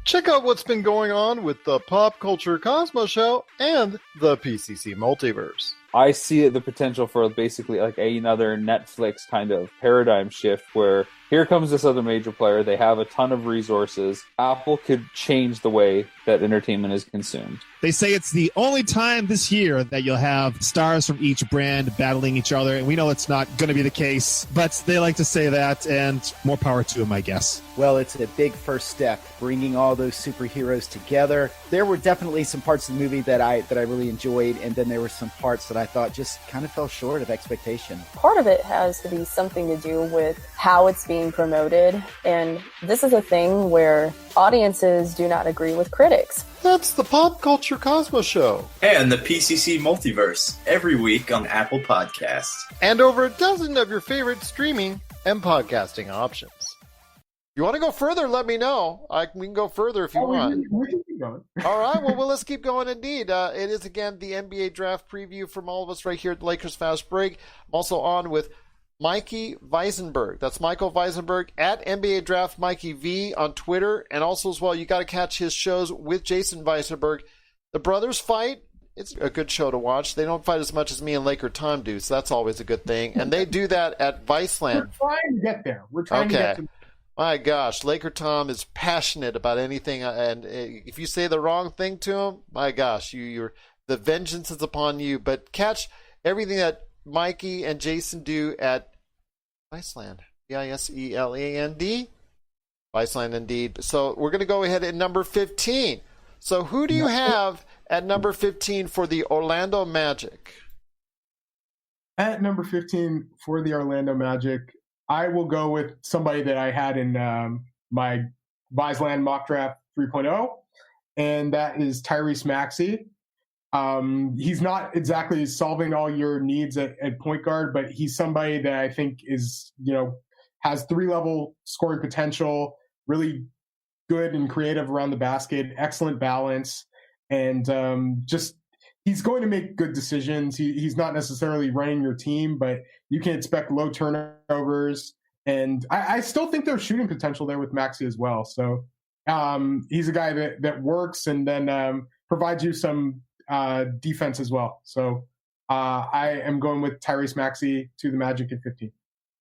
Check out what's been going on with the Pop Culture Cosmos Show and the PCC Multiverse. I see the potential for basically like another Netflix kind of paradigm shift where here comes this other major player. They have a ton of resources. Apple could change the way that entertainment is consumed. They say it's the only time this year that you'll have stars from each brand battling each other, and we know it's not going to be the case, but they like to say that, and more power to them, I guess. Well, it's a big first step, bringing all those superheroes together. There were definitely some parts of the movie that I really enjoyed, and then there were some parts that I thought just kind of fell short of expectation. Part of it has to be something to do with how it's being promoted, and this is a thing where audiences do not agree with critics. That's the Pop Culture Cosmos Show. And the PCC Multiverse, every week on Apple Podcasts. And over a dozen of your favorite streaming and podcasting options. If you want to go further, let me know. We can go further if you want. We can keep going. All right, well, let's keep going indeed. It is, again, the NBA Draft preview from all of us right here at the Lakers Fast Break. I'm also on with Mikey Visenberg. That's Michael Visenberg at NBA Draft Mikey V on Twitter. And also as well, you got to catch his shows with Jason Visenberg. The brothers fight. It's a good show to watch. They don't fight as much as me and Laker Tom do, so that's always a good thing. And they do that at Viseland. We're trying to get there. We're trying to get to. My gosh, Laker Tom is passionate about anything, and if you say the wrong thing to him, my gosh, the vengeance is upon you. But catch everything that Mikey and Jason do at Viseland, Viseland, Viseland indeed. So we're going to go ahead at number 15. So who do you have at number 15 for the Orlando Magic? At number 15 for the Orlando Magic, I will go with somebody that I had in my Viseland mock draft 3.0, and that is Tyrese Maxey. He's not exactly solving all your needs at point guard, but he's somebody that I think is, has 3-level scoring potential, really good and creative around the basket, excellent balance, and just he's going to make good decisions. He's not necessarily running your team, but you can expect low turnovers. And I still think there's shooting potential there with Maxey as well. So he's a guy that works and then provides you some defense as well. So I am going with Tyrese Maxey to the Magic at 15.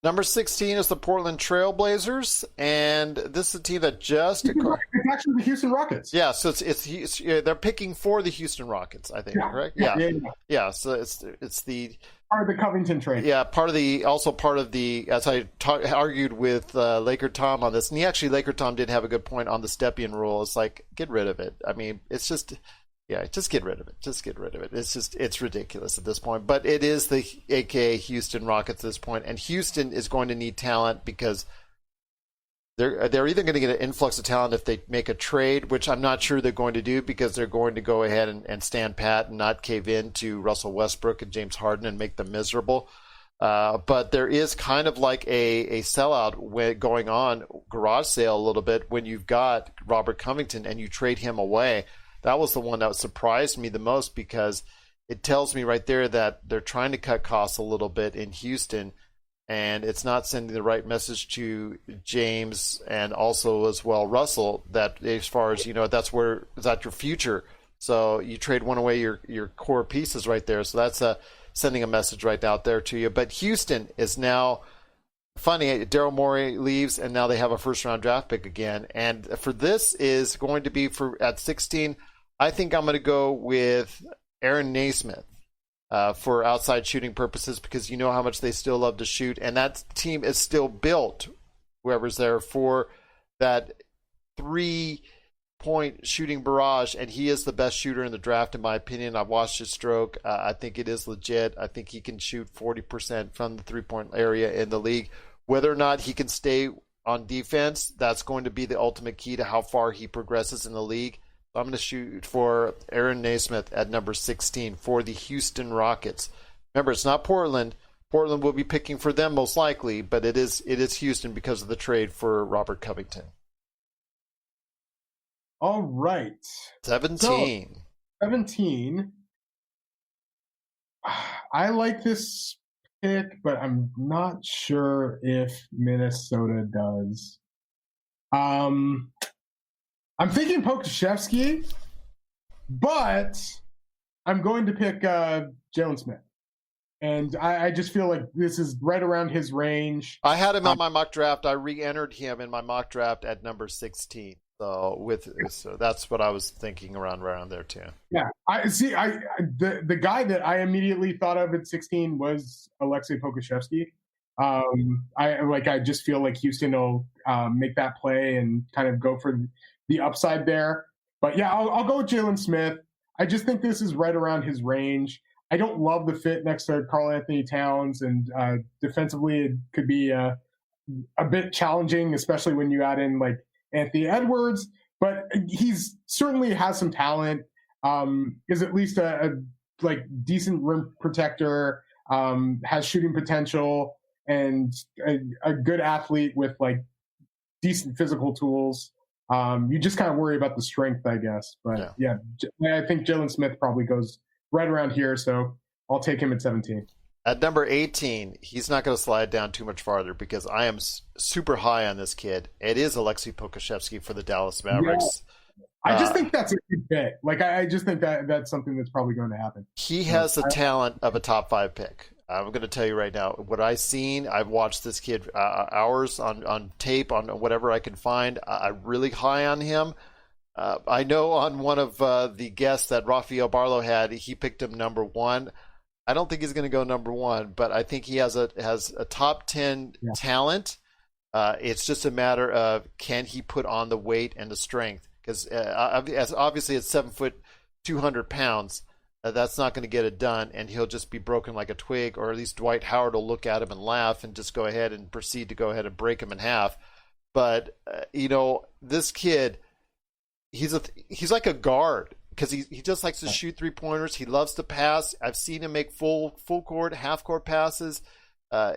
Number 16 is the Portland Trailblazers, and this is a team that just... It's actually the Houston Rockets. Yeah, so it's they're picking for the Houston Rockets, I think, correct? Yeah, so it's the... Part of the Covington trade. Yeah, part of the, as I argued with Laker Tom on this, and Laker Tom did have a good point on the Stepien rule. It's like, get rid of it. I mean, it's just... Yeah, just get rid of it. Just get rid of it. It's ridiculous at this point. But it is the AKA Houston Rockets at this point, and Houston is going to need talent because they're either going to get an influx of talent if they make a trade, which I'm not sure they're going to do because they're going to go ahead and stand pat and not cave in to Russell Westbrook and James Harden and make them miserable. But there is kind of like a sellout going on, garage sale a little bit, when you've got Robert Covington and you trade him away. That was the one that surprised me the most because it tells me right there that they're trying to cut costs a little bit in Houston, and it's not sending the right message to James and also as well Russell that as far as, that's your future. So you trade one away, your core pieces right there. So that's sending a message right out there to you. But Houston is now funny. Daryl Morey leaves, and now they have a first-round draft pick again. And for this is going to be at 16. I think I'm going to go with Aaron Naismith for outside shooting purposes because you know how much they still love to shoot, and that team is still built, whoever's there, for that 3-point shooting barrage, and he is the best shooter in the draft in my opinion. I've watched his stroke. I think it is legit. I think he can shoot 40% from the 3-point area in the league. Whether or not he can stay on defense, that's going to be the ultimate key to how far he progresses in the league. I'm going to shoot for Aaron Naismith at number 16 for the Houston Rockets. Remember, it's not Portland. Portland will be picking for them most likely, but it is Houston because of the trade for Robert Covington. All right. 17. So, 17. I like this pick, but I'm not sure if Minnesota does. I'm thinking Pokusevski, but I'm going to pick Jalen Smith. And I just feel like this is right around his range. I had him on my mock draft. I re-entered him in my mock draft at number 16. So that's what I was thinking around there too. Yeah, the guy that I immediately thought of at 16 was Alexei Pokusevski. I just feel like Houston will make that play and kind of go for the upside there. But yeah, I'll go with Jalen Smith. I just think this is right around his range. I don't love the fit next to Karl Anthony Towns, and defensively it could be a bit challenging, especially when you add in like Anthony Edwards. But he's certainly has some talent. Is at least a decent rim protector. Has shooting potential and a good athlete with like decent physical tools. You just kind of worry about the strength, I guess. But yeah I think Jalen Smith probably goes right around here, so I'll take him at 17. At number 18, he's not going to slide down too much farther because I am super high on this kid. It is Alexei Pokusevski for the Dallas Mavericks. Yeah. I just think that's a good fit. Like, I just think that's something that's probably going to happen. He has the talent of a top 5 pick. I'm going to tell you right now, what I've seen, I've watched this kid hours on tape, on whatever I can find. I'm really high on him. I know on one of the guests that Rafael Barlow had, he picked him number 1. I don't think he's going to go number 1, but I think he has a top 10 talent. It's just a matter of can he put on the weight and the strength, because obviously at 7 foot, 200 pounds, that's not going to get it done, and he'll just be broken like a twig, or at least Dwight Howard will look at him and laugh and just go ahead and proceed to go ahead and break him in half. But this kid, he's like a guard, because he just likes to shoot 3-pointers. He loves to pass. I've seen him make full court, half court passes.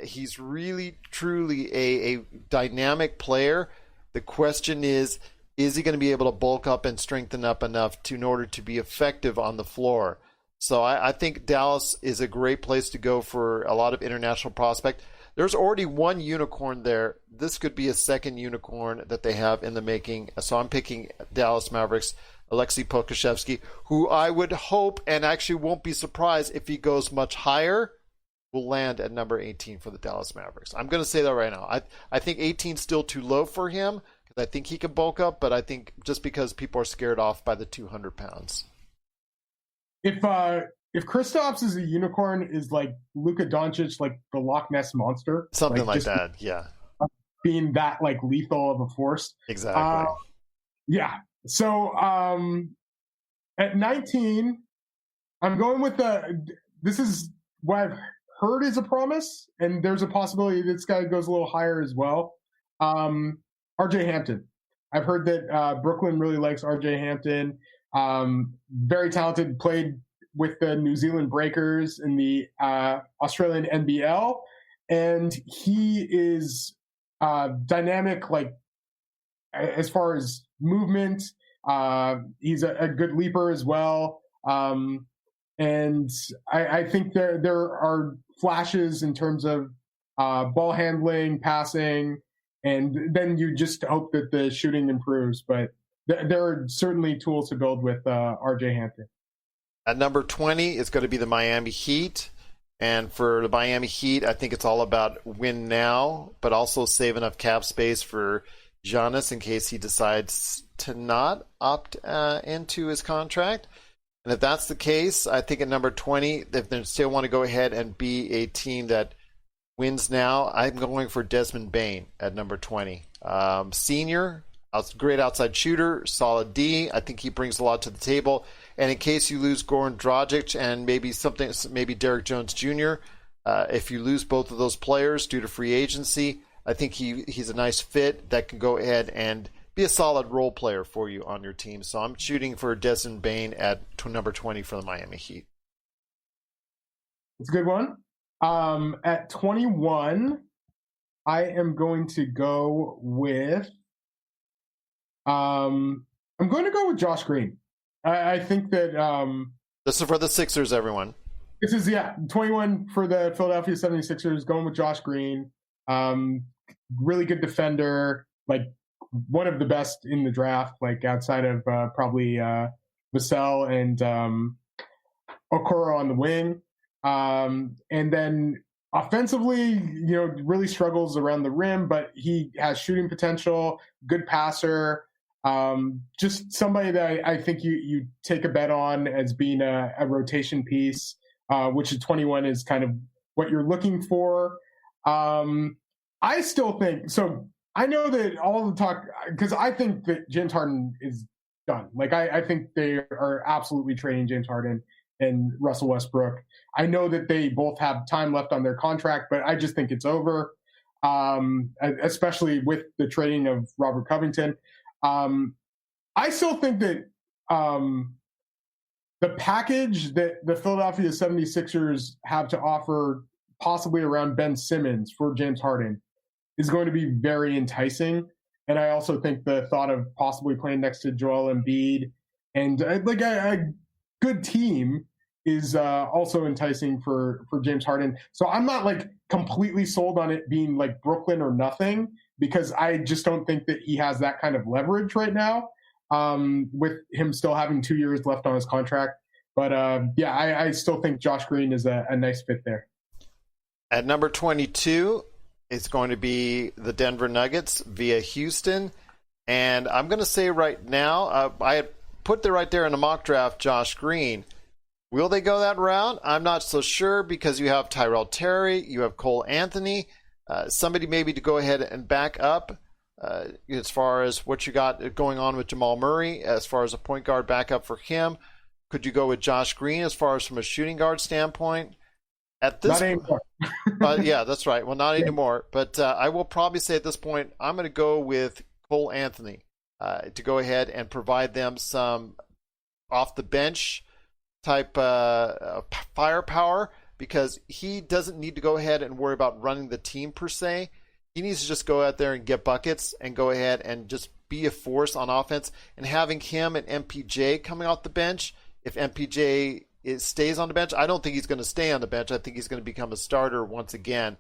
He's really, truly a dynamic player. The question is he going to be able to bulk up and strengthen up enough in order to be effective on the floor? So I think Dallas is a great place to go for a lot of international prospect. There's already one unicorn there. This could be a second unicorn that they have in the making. So I'm picking Dallas Mavericks, Alexei Pokusevski, who I would hope and actually won't be surprised if he goes much higher, will land at number 18 for the Dallas Mavericks. I'm going to say that right now. I think 18 is still too low for him, because I think he can bulk up, but I think just because people are scared off by the 200 pounds. If Kristaps is a unicorn, is like Luka Doncic like the Loch Ness monster? Something like that, yeah. Being that like lethal of a force. Exactly. Yeah. So At 19, I'm going with this is what I've heard is a promise, and there's a possibility this guy goes a little higher as well. RJ Hampton. I've heard that Brooklyn really likes RJ Hampton. Very talented, played with the New Zealand Breakers in the Australian NBL, and he is dynamic, like as far as movement. He's a good leaper as well. And I think there are flashes in terms of ball handling, passing, and then you just hope that the shooting improves. But there are certainly tools to build with RJ Hampton. At number 20 is going to be the Miami Heat. And for the Miami Heat, I think it's all about win now, but also save enough cap space for Giannis in case he decides to not opt into his contract. And if that's the case, I think at number 20, if they still want to go ahead and be a team that wins now, I'm going for Desmond Bane at number 20. Senior, great outside shooter, solid D. I think he brings a lot to the table. And in case you lose Goran Dragic and maybe Derek Jones Jr., if you lose both of those players due to free agency, I think he's a nice fit that can go ahead and be a solid role player for you on your team. So I'm shooting for Desmond Bane at number 20 for the Miami Heat. It's a good one. At 21, I am going to go with Josh Green. I think that this is for the Sixers, everyone. This is 21 for the Philadelphia 76ers, going with Josh Green. Really good defender, like one of the best in the draft, like outside of probably Vassell and Okoro on the wing. And then offensively, really struggles around the rim, but he has shooting potential, good passer. Just somebody that I think you take a bet on as being a rotation piece, which at 21 is kind of what you're looking for. I still think so. I know that all the talk, because I think that James Harden is done. Like I think they are absolutely trading James Harden and Russell Westbrook. I know that they both have time left on their contract, but I just think it's over, especially with the trading of Robert Covington. I still think that the package that the Philadelphia 76ers have to offer, possibly around Ben Simmons for James Harden, is going to be very enticing. And I also think the thought of possibly playing next to Joel Embiid and like a good team is also enticing for James Harden. So I'm not like completely sold on it being like Brooklyn or nothing, because I just don't think that he has that kind of leverage right now, with him still having 2 years left on his contract. But I still think Josh Green is a nice fit there. At number 22, it's going to be the Denver Nuggets via Houston. And I'm going to say right now, I had put there right there in a mock draft, Josh Green. Will they go that route? I'm not so sure, because you have Tyrell Terry, you have Cole Anthony, somebody maybe to go ahead and back up as far as what you got going on with Jamal Murray, as far as a point guard backup for him. Could you go with Josh Green as far as from a shooting guard standpoint? At this Not anymore. yeah, that's right. Well, not anymore. But I will probably say at this point, I'm going to go with Cole Anthony to go ahead and provide them some off the bench type firepower, because he doesn't need to go ahead and worry about running the team per se. He needs to just go out there and get buckets and go ahead and just be a force on offense. And having him and MPJ coming off the bench, if MPJ stays on the bench, I don't think he's going to stay on the bench. I think he's going to become a starter once again.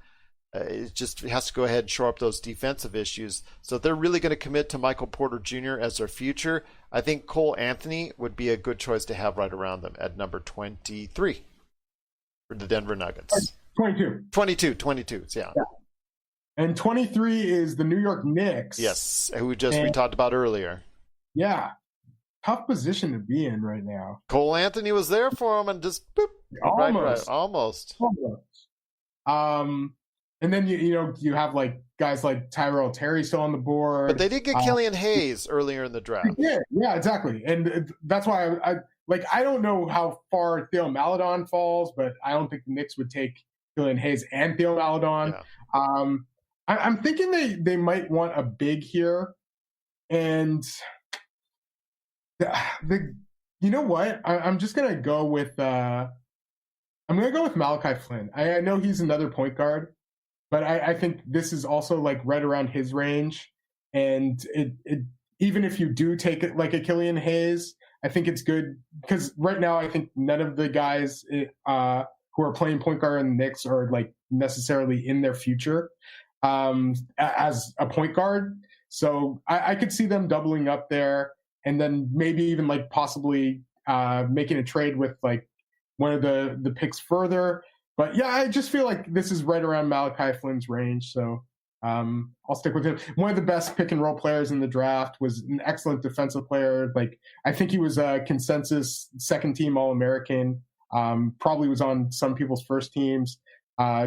It just has to go ahead and shore up those defensive issues. So if they're really going to commit to Michael Porter Jr. as their future, I think Cole Anthony would be a good choice to have right around them at number 23 for the Denver Nuggets. 22, yeah. And 23 is the New York Knicks. Yes, who we talked about earlier. Yeah. Tough position to be in right now. Cole Anthony was there for him and just boop, almost. And then you have like guys like Tyrell Terry still on the board. But they did get Killian Hayes earlier in the draft. Yeah, exactly. And that's why like, I don't know how far Theo Maledon falls, but I don't think the Knicks would take Killian Hayes and Theo Maledon. Yeah. I'm thinking they might want a big here. And you know what? I'm just going to go with Malachi Flynn. I know he's another point guard, but I think this is also like right around his range. And it even if you do take it like a Killian Hayes, I think it's good because right now I think none of the guys who are playing point guard in the Knicks are like necessarily in their future as a point guard. So I could see them doubling up there and then maybe even like possibly making a trade with like one of the picks further. But yeah, I just feel like this is right around Malachi Flynn's range. So I'll stick with him. One of the best pick and roll players in the draft, was an excellent defensive player. Like, I think he was a consensus second team All-American. Probably was on some people's first teams.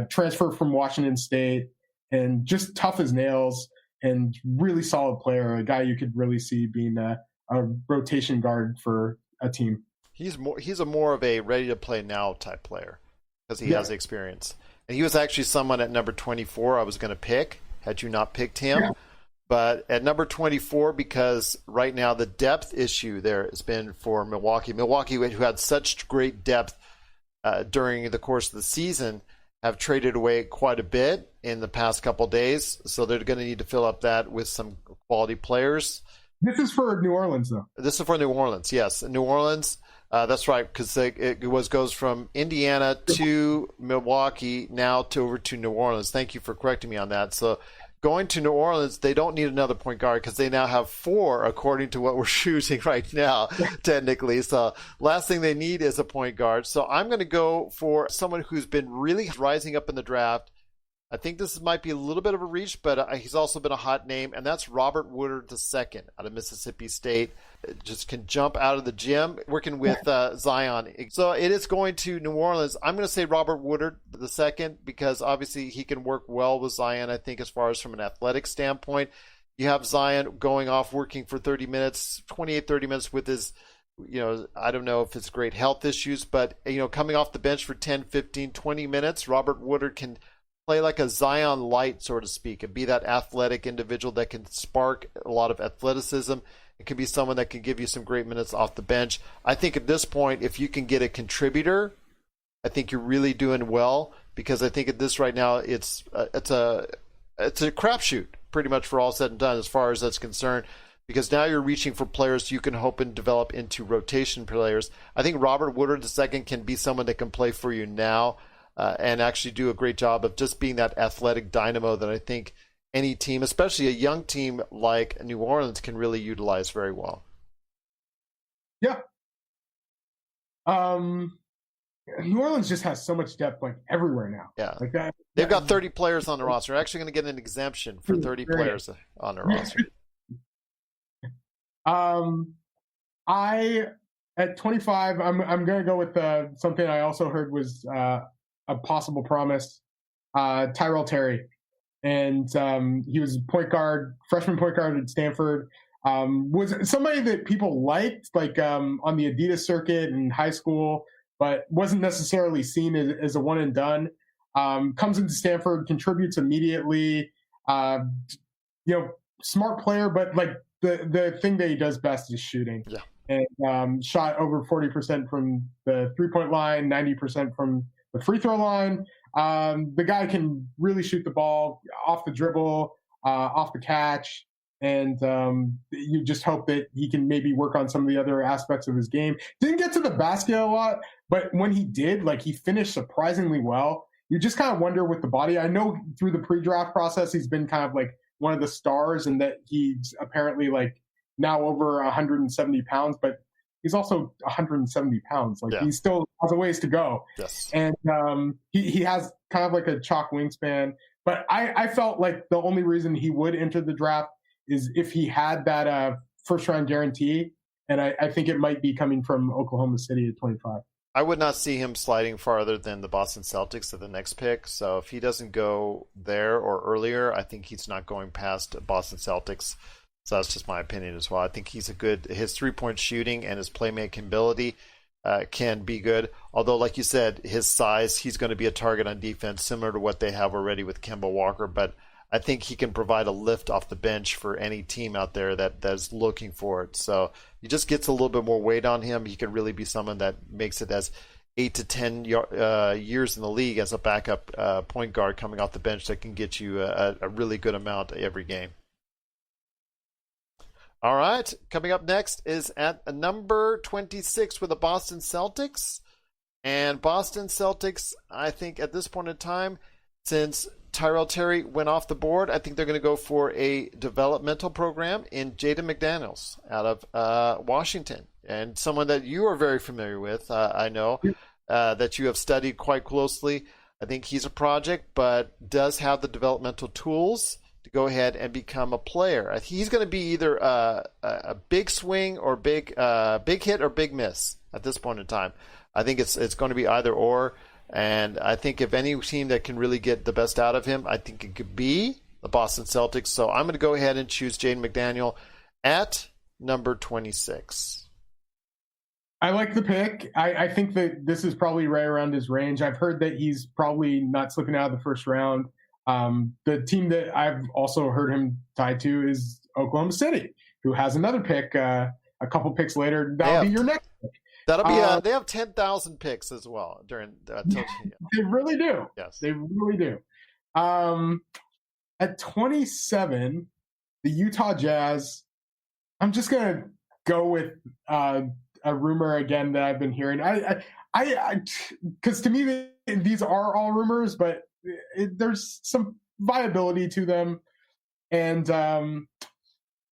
Transferred from Washington State, and just tough as nails and really solid player. A guy you could really see being a rotation guard for a team. He's more of a ready to play now type player because he has experience. And he was actually someone at number 24 I was going to pick had you not picked him. Yeah. But at number 24, because right now the depth issue there has been for Milwaukee. Milwaukee, who had such great depth during the course of the season, have traded away quite a bit in the past couple days. So they're going to need to fill up that with some quality players. This is for New Orleans, though. This is for New Orleans, yes. New Orleans, that's right, because it goes from Indiana to Milwaukee now to over to New Orleans. Thank you for correcting me on that. So going to New Orleans, they don't need another point guard because they now have 4, according to what we're shooting right now, technically. So last thing they need is a point guard. So I'm going to go for someone who's been really rising up in the draft. I think this might be a little bit of a reach, but he's also been a hot name, and that's Robert Woodard II out of Mississippi State. Just can jump out of the gym, working with Zion. So it is going to New Orleans. I'm going to say Robert Woodard II because obviously he can work well with Zion, I think, as far as from an athletic standpoint. You have Zion going off working for 30 minutes with his, I don't know if it's great health issues, but, coming off the bench for 10, 15, 20 minutes, Robert Woodard can play like a Zion light, so to speak, and be that athletic individual that can spark a lot of athleticism. It can be someone that can give you some great minutes off the bench. I think at this point, if you can get a contributor, I think you're really doing well, because I think at this right now, it's a crapshoot pretty much for all said and done as far as that's concerned, because now you're reaching for players you can hope and develop into rotation players. I think Robert Woodard II can be someone that can play for you now. And actually do a great job of just being that athletic dynamo that I think any team, especially a young team like New Orleans, can really utilize very well. Yeah. New Orleans just has so much depth, like, everywhere now. Yeah. Like that. They've got 30 players on the roster. They're actually going to get an exemption for 30 players on their roster. At 25, I'm going to go with something I also heard was a possible promise, Tyrell Terry. And he was freshman point guard at Stanford. Was somebody that people liked, like on the Adidas circuit in high school, but wasn't necessarily seen as a one and done. Comes into Stanford, contributes immediately. Smart player, but like the thing that he does best is shooting. Yeah. And shot over 40% from the 3-point line, 90% from the free throw line. The guy can really shoot the ball off the dribble, off the catch, and you just hope that he can maybe work on some of the other aspects of his game. Didn't get to the basket a lot, but when he did, like, he finished surprisingly well. You just kind of wonder with the body. I know through the pre-draft process, he's been kind of like one of the stars, and that he's apparently like now over 170 pounds, but he's also 170 pounds. Like, he still has a ways to go. Yes. And he has kind of like a chalk wingspan. But I felt like the only reason he would enter the draft is if he had that first round guarantee. And I think it might be coming from Oklahoma City at 25. I would not see him sliding farther than the Boston Celtics at the next pick. So if he doesn't go there or earlier, I think he's not going past Boston Celtics. So that's just my opinion as well. I think he's his 3-point shooting and his playmaking ability can be good. Although, like you said, his size, he's going to be a target on defense, similar to what they have already with Kemba Walker. But I think he can provide a lift off the bench for any team out there that's looking for it. So he just gets a little bit more weight on him. He can really be someone that makes it as 8 to 10 years in the league as a backup point guard coming off the bench that can get you a really good amount every game. All right, coming up next is at number 26 with the Boston Celtics. And Boston Celtics, I think at this point in time, since Tyrell Terry went off the board, I think they're going to go for a developmental program in Jaden McDaniels out of Washington. And someone that you are very familiar with, I know, that you have studied quite closely. I think he's a project, but does have the developmental tools to go ahead and become a player. He's going to be either a big swing or big hit or big miss at this point in time. I think it's going to be either or. And I think if any team that can really get the best out of him, I think it could be the Boston Celtics. So I'm going to go ahead and choose Jaden McDaniel at number 26. I like the pick. I think that this is probably right around his range. I've heard that he's probably not slipping out of the first round. The team that I've also heard him tied to is Oklahoma City, who has another pick a couple picks later. That'll be your next pick. That'll be they have 10,000 picks as well during. They really do. Yes, they really do. At 27, the Utah Jazz. I'm just gonna go with a rumor again that I've been hearing. I because to me these are all rumors, but there's some viability to them, and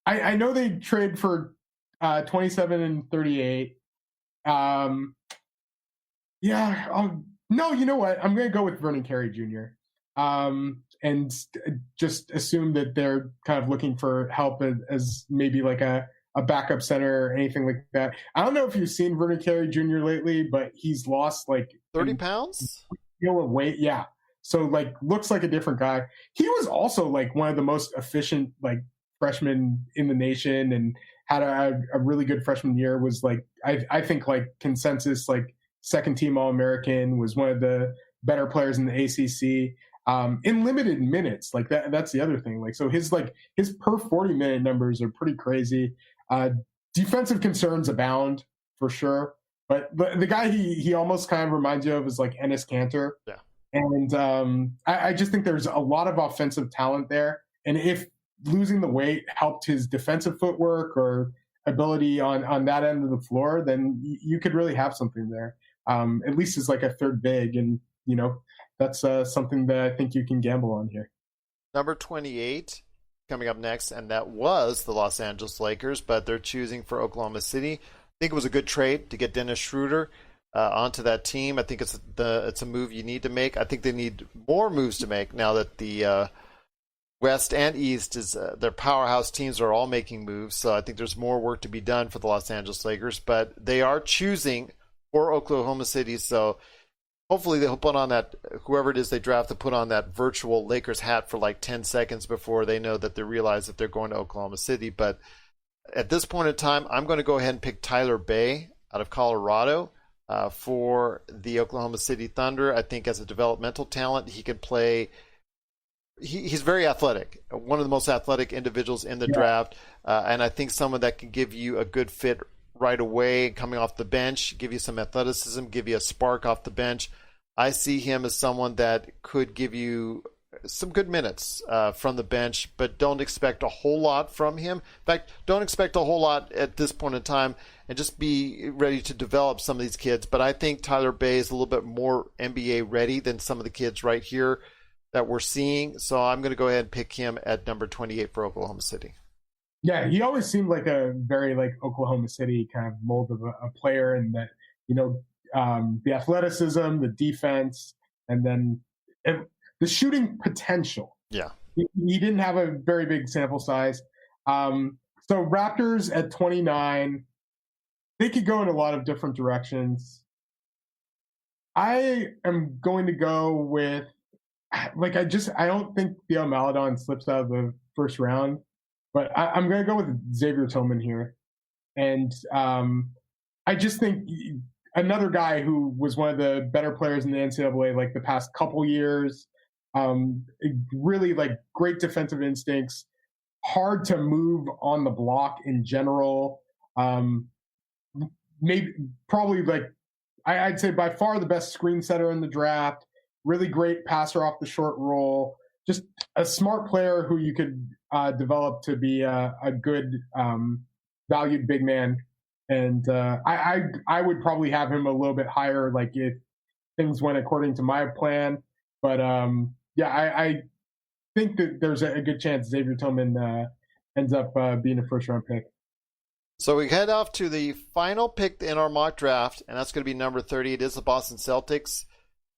I know they trade for 27 and 38. No, you know what? I'm going to go with Vernon Carey Jr. And just assume that they're kind of looking for help as maybe like a backup center or anything like that. I don't know if you've seen Vernon Carey Jr. lately, but he's lost like 30 pounds of weight. Yeah. So like looks like a different guy. He was also like one of the most efficient like freshmen in the nation and had a really good freshman year. Was like I think like consensus like second team All-American, was one of the better players in the ACC in limited minutes. Like that's the other thing. Like so his per 40-minute numbers are pretty crazy. Defensive concerns abound for sure. But the guy he almost kind of reminds you of is like Enes Kanter. Yeah. And I just think there's a lot of offensive talent there. And if losing the weight helped his defensive footwork or ability on that end of the floor, then you could really have something there. At least as like a third big. And, you know, that's something that I think you can gamble on here. Number 28 coming up next, and that was the Los Angeles Lakers, but they're choosing for Oklahoma City. I think it was a good trade to get Dennis Schroeder onto that team. I think it's a move you need to make. I think they need more moves to make now that the West and East is their powerhouse teams are all making moves. So I think there's more work to be done for the Los Angeles Lakers, but they are choosing for Oklahoma City. So hopefully they'll put on that, whoever it is they draft, to put on that virtual Lakers hat for like 10 seconds before they know that they realize that they're going to Oklahoma City. But at this point in time, I'm going to go ahead and pick Tyler Bay out of Colorado for the Oklahoma City Thunder. I think as a developmental talent, he can play. He's very athletic, one of the most athletic individuals in the draft, and I think someone that can give you a good fit right away coming off the bench, give you some athleticism, give you a spark off the bench. I see him as someone that could give you some good minutes from the bench, but don't expect a whole lot from him. In fact, don't expect a whole lot at this point in time, and just be ready to develop some of these kids. But I think Tyler Bay is a little bit more NBA ready than some of the kids right here that we're seeing. So I'm going to go ahead and pick him at number 28 for Oklahoma City. Yeah, he always seemed like a very like Oklahoma City kind of mold of a player, and that, you know, the athleticism, the defense, and then the shooting potential. Yeah. He didn't have a very big sample size. So Raptors at 29, they could go in a lot of different directions. I am going to go with, like, I don't think Theo Maledon slips out of the first round, but I'm going to go with Xavier Tillman here. And I just think another guy who was one of the better players in the NCAA like the past couple years. Really like great defensive instincts, hard to move on the block in general. Probably like I'd say by far the best screen setter in the draft. Really great passer off the short roll. Just a smart player who you could develop to be a good valued big man. And I would probably have him a little bit higher, like if things went according to my plan. But I think that there's a good chance Xavier Tillman ends up being a first-round pick. So we head off to the final pick in our mock draft, and that's going to be number 30. It is the Boston Celtics.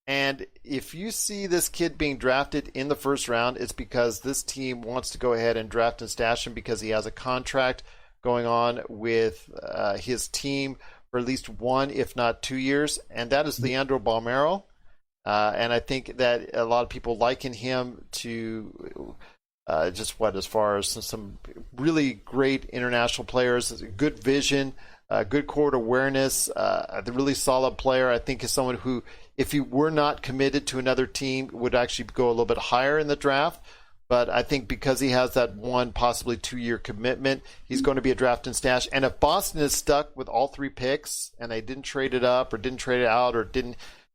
And if you see this kid being drafted in the first round, it's because this team wants to go ahead and draft and stash him because he has a contract going on with his team for at least 1, if not 2 years, and that is Leandro Balmero. And I think that a lot of people liken him to as far as some really great international players, good vision, good court awareness, a really solid player. I think is someone who, if he were not committed to another team, would actually go a little bit higher in the draft. But I think because he has that 1, possibly 2-year commitment, he's going to be a draft and stash. And if Boston is stuck with all 3 picks and they didn't trade it up or didn't trade it out or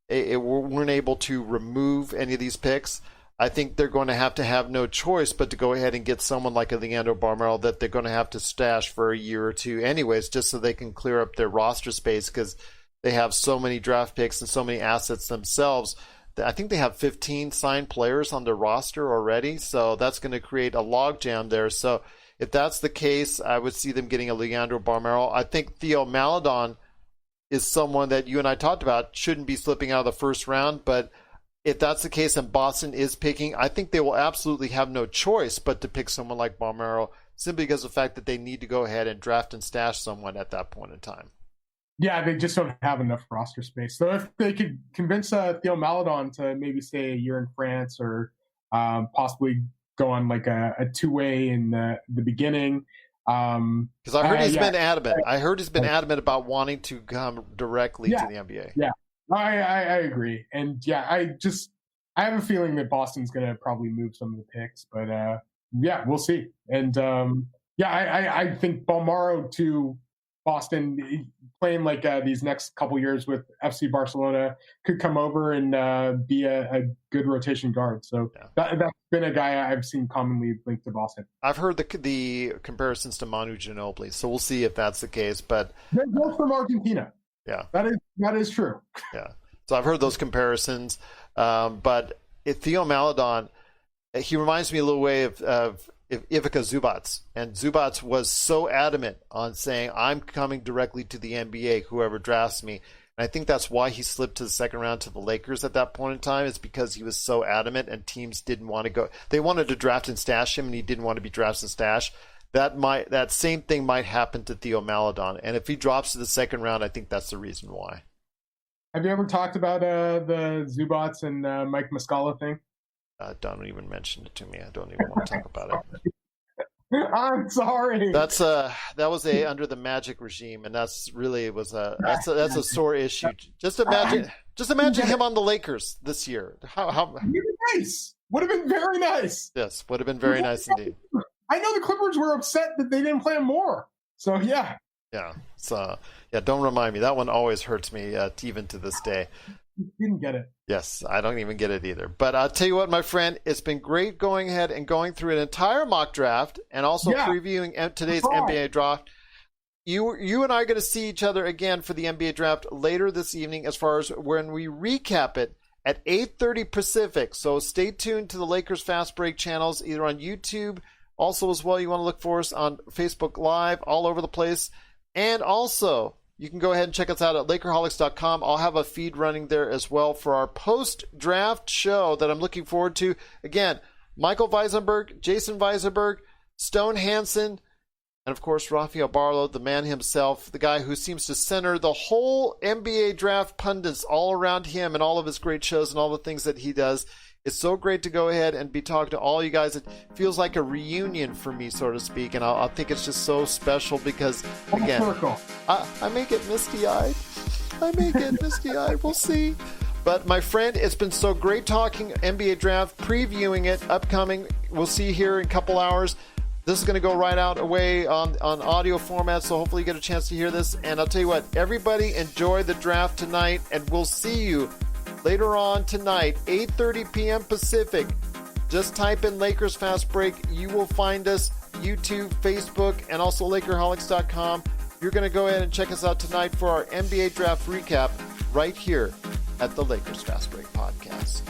weren't able to remove any of these picks, I think they're going to have no choice but to go ahead and get someone like a Leandro Balmero that they're going to have to stash for a year or 2 anyways, just so they can clear up their roster space because they have so many draft picks and so many assets themselves. I think they have 15 signed players on their roster already, so that's going to create a logjam there. So if that's the case, I would see them getting a Leandro Balmero. I think Theo Maledon is someone that you and I talked about shouldn't be slipping out of the first round, but if that's the case and Boston is picking, I think they will absolutely have no choice but to pick someone like Balmero simply because of the fact that they need to go ahead and draft and stash someone at that point in time. Yeah, they just don't have enough roster space. So if they could convince Theo Maledon to maybe stay a year in France or possibly go on like a 2-way in the beginning. Because I heard he's been adamant. I heard he's been adamant about wanting to come directly to the NBA. Yeah, I agree. And yeah, I have a feeling that Boston's going to probably move some of the picks. But yeah, we'll see. And I think Balmero to Boston playing like these next couple years with FC Barcelona could come over and be a good rotation guard. So that's been a guy I've seen commonly linked to Boston. I've heard the comparisons to Manu Ginobili, so we'll see if that's the case. But they're both from Argentina. Yeah, that is true. Yeah, so I've heard those comparisons. But Theo Maledon, he reminds me a little way of Ivica Zubac, and Zubac was so adamant on saying, I'm coming directly to the NBA, whoever drafts me. And I think that's why he slipped to the second round to the Lakers at that point in time, is because he was so adamant and teams didn't want to go. They wanted to draft and stash him, and he didn't want to be drafted and stashed. That same thing might happen to Theo Maledon. And if he drops to the second round, I think that's the reason why. Have you ever talked about the Zubac and Mike Muscala thing? Don't even mention it to me. I don't even want to talk about it. I'm sorry. That was under the Magic regime, and that's a sore issue. Just imagine him on the Lakers this year. How would have been nice. Would have been very nice. Yes, would have been very nice indeed. I know the Clippers were upset that they didn't play him more. So yeah. Yeah. So yeah, don't remind me. That one always hurts me, even to this day. Didn't get it. Yes, I don't even get it either. But I'll tell you what, my friend, it's been great going ahead and going through an entire mock draft and also previewing today's NBA draft. You and I are going to see each other again for the NBA draft later this evening, as far as when we recap it at 8:30 Pacific. So stay tuned to the Lakers Fast Break channels, either on YouTube, also as well. You want to look for us on Facebook Live, all over the place, and also you can go ahead and check us out at Lakerholics.com. I'll have a feed running there as well for our post-draft show that I'm looking forward to. Again, Michael Visenberg, Jason Visenberg, Stone Hansen, and of course, Rafael Barlow, the man himself, the guy who seems to center the whole NBA draft pundits all around him and all of his great shows and all the things that he does. It's so great to go ahead and be talking to all you guys. It feels like a reunion for me, so to speak, and I think it's just so special because, again, I may get misty-eyed. I may get misty-eyed. We'll see. But my friend, it's been so great talking NBA Draft, previewing it, upcoming. We'll see you here in a couple hours. This is going to go right out away on audio format, so hopefully you get a chance to hear this. And I'll tell you what, everybody enjoy the draft tonight, and we'll see you later on tonight, 8:30 p.m. Pacific. Just type in Lakers Fast Break. You will find us, YouTube, Facebook, and also Lakerholics.com. You're going to go ahead and check us out tonight for our NBA Draft recap right here at the Lakers Fast Break Podcast.